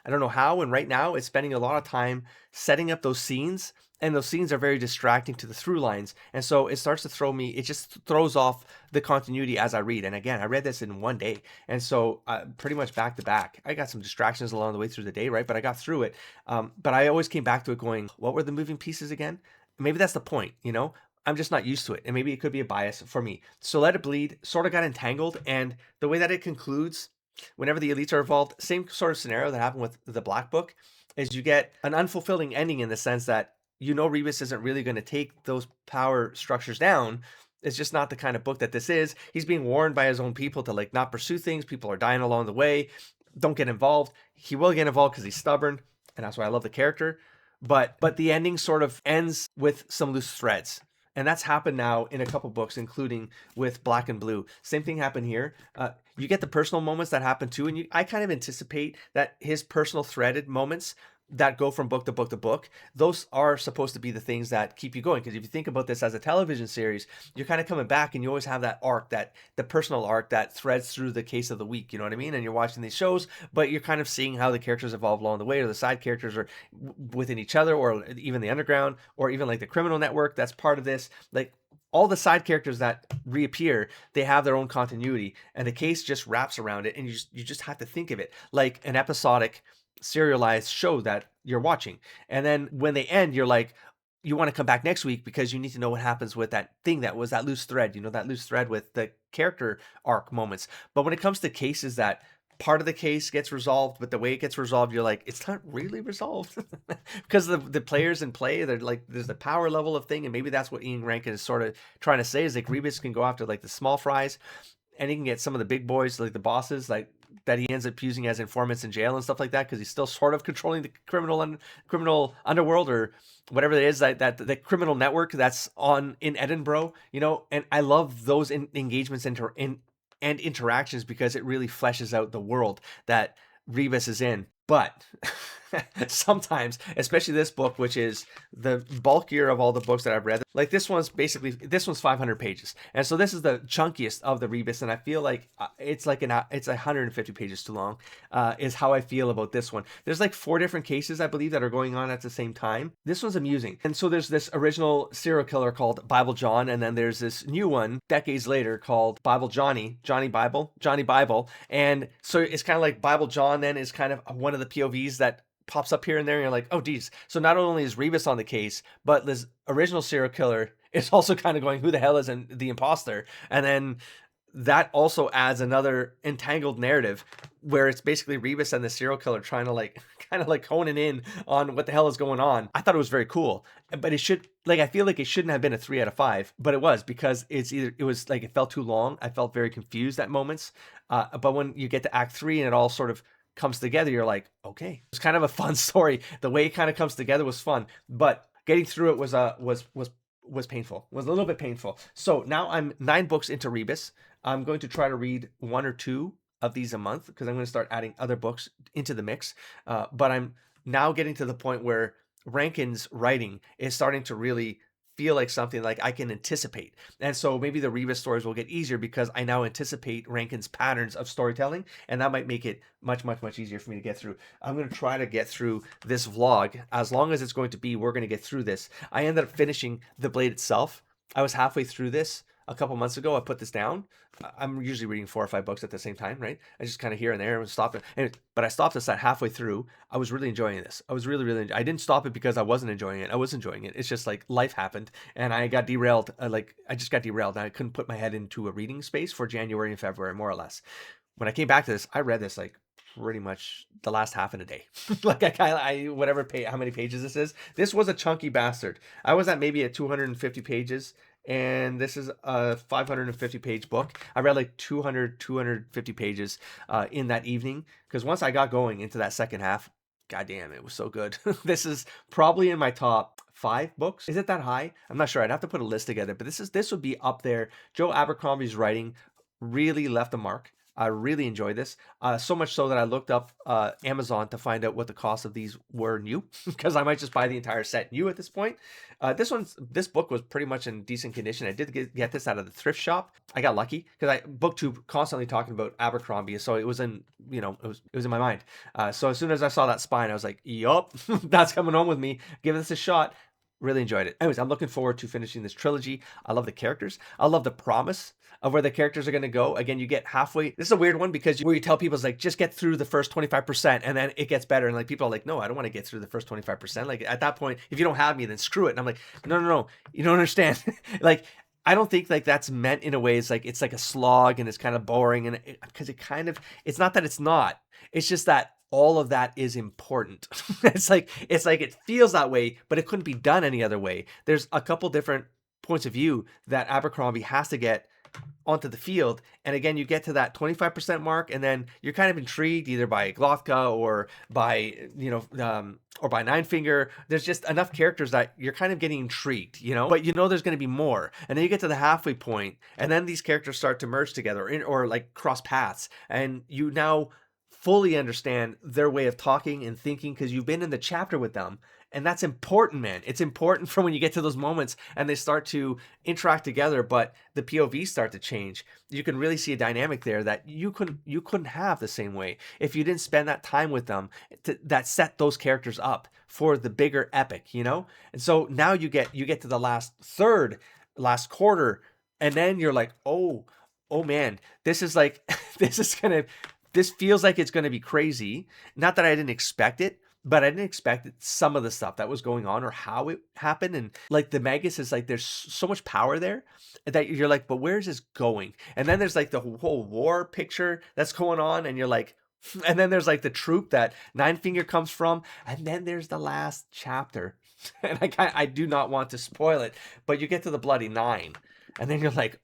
I don't know how, and right now it's spending a lot of time setting up those scenes, and those scenes are very distracting to the through lines, and so it starts to it just throws off the continuity as I read. And again, I read this in one day, and so pretty much back to back. I got some distractions along the way through the day, right? But I got through it. But I always came back to it going, what were the moving pieces again? Maybe that's the point, you know? I'm just not used to it, and maybe it could be a bias for me. So Let It Bleed sort of got entangled, and the way that it concludes, whenever the elites are involved, same sort of scenario that happened with the Black Book, is you get an unfulfilling ending, in the sense that you know Rebus isn't really going to take those power structures down. It's just not the kind of book that this is. He's being warned by his own people to like not pursue things. People are dying along the way. Don't get involved. He will get involved because he's stubborn, and that's why I love the character. But the ending sort of ends with some loose threads. And that's happened now in a couple books, including with Black and Blue. Same thing happened here. You get the personal moments that happen too, and I kind of anticipate that his personal threaded moments that go from book to book to book, those are supposed to be the things that keep you going. Because if you think about this as a television series, you're kind of coming back and you always have that arc, that the personal arc that threads through the case of the week, you know what I mean? And you're watching these shows, but you're kind of seeing how the characters evolve along the way, or the side characters are within each other, or even the underground, or even like the criminal network that's part of this. Like all the side characters that reappear, they have their own continuity, and the case just wraps around it, and you just have to think of it like an episodic serialized show that you're watching. And then when they end, you're like, you want to come back next week because you need to know what happens with that thing that was that loose thread, that loose thread with the character arc moments. But when it comes to cases that part of the case gets resolved, but the way it gets resolved, you're like, it's not really resolved because the players in play, they're like, there's the power level of thing. And maybe that's what Ian Rankin is sort of trying to say, is like Rebus can go after like the small fries, and he can get some of the big boys, like the bosses, like that he ends up using as informants in jail and stuff like that, because he's still sort of controlling the criminal underworld, or whatever it is, that the criminal network that's on in Edinburgh, And I love those engagements and interactions, because it really fleshes out the world that Rebus is in. But sometimes, especially this book, which is the bulkier of all the books that I've read, like this one's 500 pages, and so this is the chunkiest of the Rebus, and I feel like it's 150 pages too long, is how I feel about this one. There's like 4 different cases, I believe, that are going on at the same time. This one's amusing, and so there's this original serial killer called Bible John, and then there's this new one decades later called Bible Johnny Bible, and so it's kind of like Bible John then is kind of one of the POVs that pops up here and there, and you're like, oh geez. So not only is Rebus on the case, but this original serial killer is also kind of going, who the hell is the imposter? And then that also adds another entangled narrative where it's basically Rebus and the serial killer trying to like kind of like honing in on what the hell is going on. I thought it was very cool, but I feel like it shouldn't have been a 3 out of 5, but it was, because it was like, it felt too long. I felt very confused at moments. But when you get to Act 3 and it all sort of comes together, you're like, okay, it's kind of a fun story. The way it kind of comes together was fun, but getting through it was painful. Was a little bit painful. So now I'm 9 books into Rebus. I'm going to try to read 1 or 2 of these a month, because I'm going to start adding other books into the mix. But I'm now getting to the point where Rankin's writing is starting to really feel like something like I can anticipate. And so maybe the Rebus stories will get easier because I now anticipate Rankin's patterns of storytelling, and that might make it much, much, much easier for me to get through. I'm going to try to get through this vlog as long as it's going to be. We're going to get through this. I ended up finishing The Blade itself. I was halfway through this a couple months ago. I put this down. I'm usually reading 4 or 5 books at the same time, right? I just kind of here and there and stop it. But I stopped this at halfway through. I was really enjoying this. I was really, I didn't stop it because I wasn't enjoying it. I was enjoying it. It's just like life happened and I got derailed. I just got derailed, and I couldn't put my head into a reading space for January and February, more or less. When I came back to this, I read this like pretty much the last half in a day. Like how many pages this is. This was a chunky bastard. I was at maybe at 250 pages. And this is a 550 page book. I read like 250 pages in that evening, because once I got going into that second half, goddamn, it was so good. This is probably in my top 5 books. Is it that high? I'm not sure. I'd have to put a list together, but this would be up there. Joe Abercrombie's writing really left a mark. I really enjoyed this, so much so that I looked up Amazon to find out what the cost of these were new, because I might just buy the entire set new at this point. This book was pretty much in decent condition. I did get this out of the thrift shop. I got lucky because BookTube constantly talking about Abercrombie, so it was in it was in my mind. So as soon as I saw that spine, I was like, yup, that's coming home with me. Give this a shot. Really enjoyed it. Anyways, I'm looking forward to finishing this trilogy. I love the characters. I love the promise of where the characters are going to go. Again, you get halfway. This is a weird one because where you tell people it's like, just get through the first 25% and then it gets better. And like people are like, no, I don't want to get through the first 25%. Like at that point, if you don't have me, then screw it. And I'm like, no, you don't understand. Like, I don't think like that's meant in a way. It's like a slog and it's kind of boring. And because it's not that it's not, it's just that all of that is important. It's like it feels that way, but it couldn't be done any other way. There's a couple different points of view that Abercrombie has to get onto the field. And again, you get to that 25% mark, and then you're kind of intrigued either by Glothka or by, or by Nine Finger. There's just enough characters that you're kind of getting intrigued, but there's going to be more. And then you get to the halfway point, and then these characters start to merge together or like cross paths. And you now fully understand their way of talking and thinking because you've been in the chapter with them. And that's important, man. It's important for when you get to those moments and they start to interact together, but the POVs start to change. You can really see a dynamic there that you couldn't have the same way if you didn't spend that time with them that set those characters up for the bigger epic, And so now you get to the last third, last quarter, and then you're like, oh man, this is like this feels like it's gonna be crazy. Not that I didn't expect it, but I didn't expect some of the stuff that was going on or how it happened. And like the Magus is like, there's so much power there that you're like, but where's this going? And then there's like the whole war picture that's going on. And you're like, and then there's like the troop that Nine Finger comes from. And then there's the last chapter. And I do not want to spoil it, but you get to the bloody 9. And then you're like,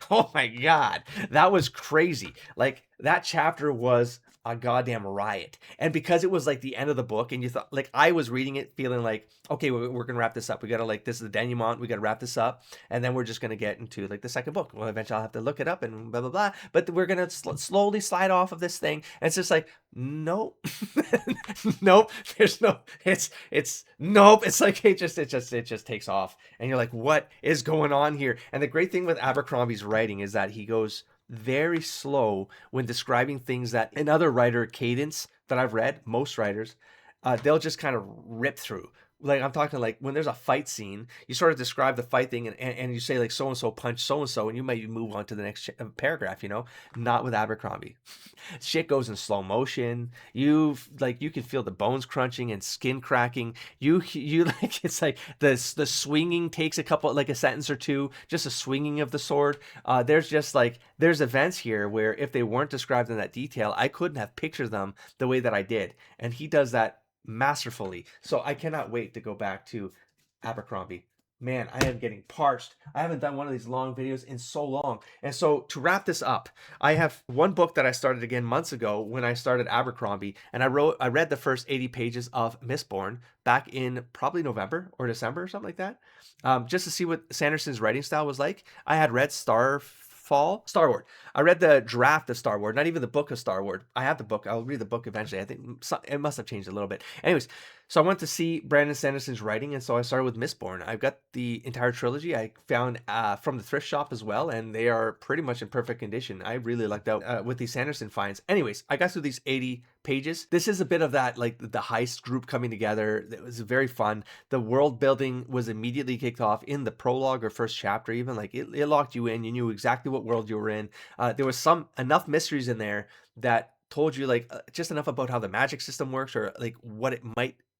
oh my God, that was crazy. Like that chapter was a goddamn riot. And because it was like the end of the book and you thought, like, I was reading it feeling like, okay, we're gonna wrap this up. We gotta, like, this is the denouement, we gotta wrap this up, and then we're just gonna get into like the second book. Well, eventually I'll have to look it up and blah blah blah, but we're gonna slowly slide off of this thing. And it's just like, nope. Nope, there's no, it's nope. It's like it just takes off and you're like, what is going on here? And the great thing with Abercrombie's writing is that he goes very slow when describing things that another writer cadence that I've read, most writers, they'll just kind of rip through. Like I'm talking like when there's a fight scene, you sort of describe the fight thing and you say like so-and-so punched so-and-so and you might move on to the next paragraph, not with Abercrombie. Shit goes in slow motion. You can feel the bones crunching and skin cracking. You like, it's like the swinging takes a couple, like a sentence or two, just a swinging of the sword. There's events here where if they weren't described in that detail, I couldn't have pictured them the way that I did. And he does that masterfully. So I cannot wait to go back to Abercrombie. Man, I am getting parched. I haven't done one of these long videos in so long. And so to wrap this up, I have one book that I started again months ago when I started Abercrombie, and I read the first 80 pages of Mistborn back in probably November or December or something like that, just to see what Sanderson's writing style was like. I had read Starward. I read the draft of Starward, not even the book of Starward. I have the book. I'll read the book eventually. I think it must have changed a little bit. Anyways, so I went to see Brandon Sanderson's writing, and so I started with Mistborn. I've got the entire trilogy. I found from the thrift shop as well, and they are pretty much in perfect condition. I really lucked out with these Sanderson finds. Anyways, I got through these 80 pages. This is a bit of that, like the heist group coming together. It was very fun. The world building was immediately kicked off in the prologue or first chapter, even like it locked you in. You knew exactly what world you were in. There was enough mysteries in there that told you like just enough about how the magic system works or like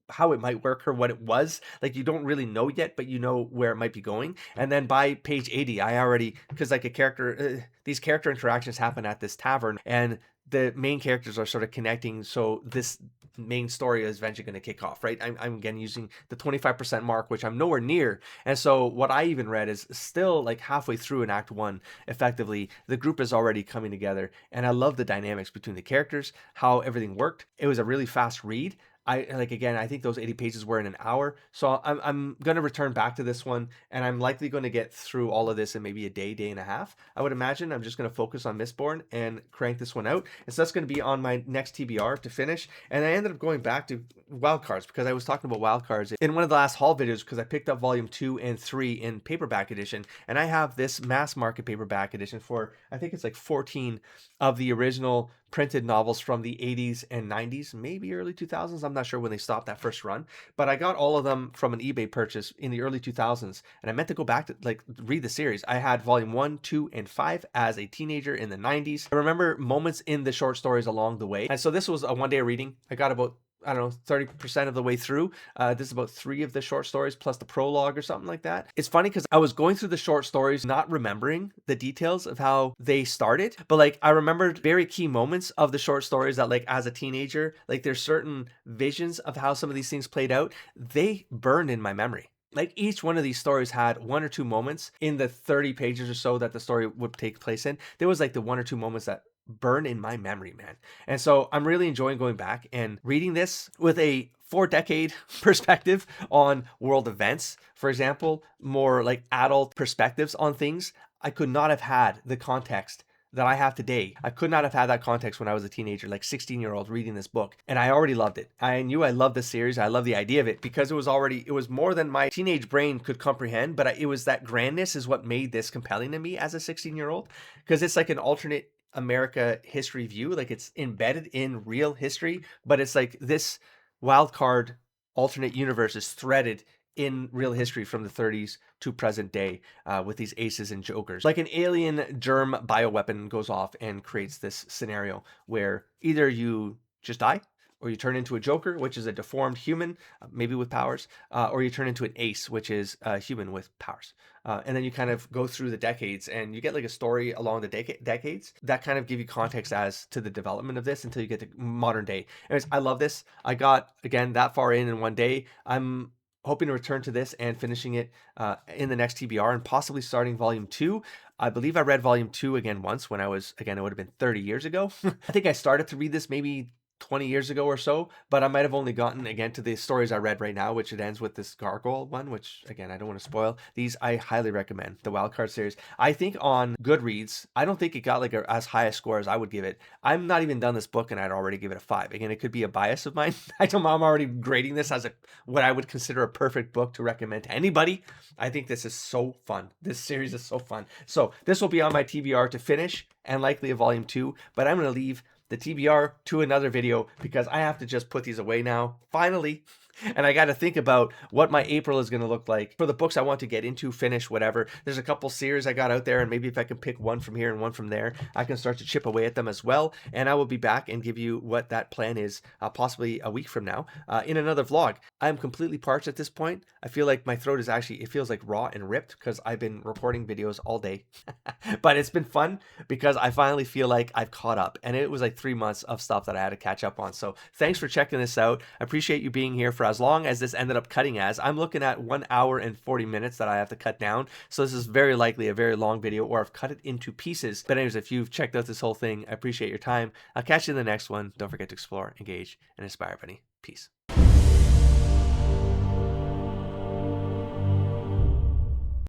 how it might work or what it was. Like you don't really know yet, but you know where it might be going. And then by page 80, I already, because like these character interactions happen at this tavern and the main characters are sort of connecting. So this main story is eventually going to kick off, right? I'm again using the 25% mark, which I'm nowhere near. And so what I even read is still like halfway through in Act 1, effectively, the group is already coming together. And I love the dynamics between the characters, how everything worked. It was a really fast read. I think those 80 pages were in an hour. So I'm going to return back to this one, and I'm likely going to get through all of this in maybe a day and a half. I would imagine I'm just going to focus on Mistborn and crank this one out. And so that's going to be on my next TBR to finish. And I ended up going back to wildcards because I was talking about wildcards in one of the last haul videos because I picked up volume 2 and 3 in paperback edition. And I have this mass market paperback edition for, I think it's like 14 of the original printed novels from the 80s and 90s, maybe early 2000s. I'm not sure when they stopped that first run, but I got all of them from an eBay purchase in the early 2000s, and I meant to go back to like read the series. I had volume 1, 2, and 5 as a teenager in the 90s. I remember moments in the short stories along the way, and so this was a one-day reading. I got about I don't know, 30% of the way through. This is about 3 of the short stories plus the prologue or something like that. It's funny because I was going through the short stories, not remembering the details of how they started, but like I remembered very key moments of the short stories that, like, as a teenager, like there's certain visions of how some of these things played out. They burned in my memory. Like each one of these stories had 1 or 2 moments in the 30 pages or so that the story would take place in. There was like the 1 or 2 moments that burn in my memory, man. And so I'm really enjoying going back and reading this with a 4-decade perspective on world events. For example, more like adult perspectives on things. I could not have had the context that I have today. I could not have had that context when I was a teenager, like 16-year-old reading this book. And I already loved it. I knew I loved the series. I loved the idea of it because it was more than my teenage brain could comprehend, but it was that grandness is what made this compelling to me as a 16-year-old, because it's like an alternate America history view. Like it's embedded in real history, but it's like this wild card alternate universe is threaded in real history from the 30s to present day, with these aces and jokers. Like an alien germ bioweapon goes off and creates this scenario where either you just die, or you turn into a joker, which is a deformed human, maybe with powers, or you turn into an ace, which is a human with powers. And then you kind of go through the decades and you get like a story along the decades that kind of give you context as to the development of this until you get to modern day. Anyways, I love this. I got, again, that far in one day. I'm hoping to return to this and finishing it in the next TBR and possibly starting volume 2. I believe I read volume 2 again once when I was, again, it would have been 30 years ago. I think I started to read this maybe 20 years ago or so, but I might have only gotten again to the stories I read right now, which it ends with this gargoyle one, which again, I don't want to spoil. These I highly recommend, the Wildcard series. I think on Goodreads, I don't think it got like as high a score as I would give it. I'm not even done this book and I'd already give it a 5. Again, it could be a bias of mine. I'm already grading this as what I would consider a perfect book to recommend to anybody. I think this is so fun. This series is so fun. So this will be on my TBR to finish and likely a volume 2, but I'm going to leave the TBR to another video because I have to just put these away now, finally. And I got to think about what my April is going to look like for the books I want to get into, finish, whatever. There's a couple series I got out there, and maybe if I can pick one from here and one from there, I can start to chip away at them as well. And I will be back and give you what that plan is, possibly a week from now, in another vlog. I'm completely parched at this point. I feel like my throat is actually, it feels like raw and ripped because I've been recording videos all day. But it's been fun because I finally feel like I've caught up. And it was like 3 months of stuff that I had to catch up on. So thanks for checking this out. I appreciate you being here for as long as this ended up cutting as. I'm looking at 1 hour and 40 minutes that I have to cut down. So this is very likely a very long video, or I've cut it into pieces. But anyways, if you've checked out this whole thing, I appreciate your time. I'll catch you in the next one. Don't forget to explore, engage, and inspire, buddy. Peace.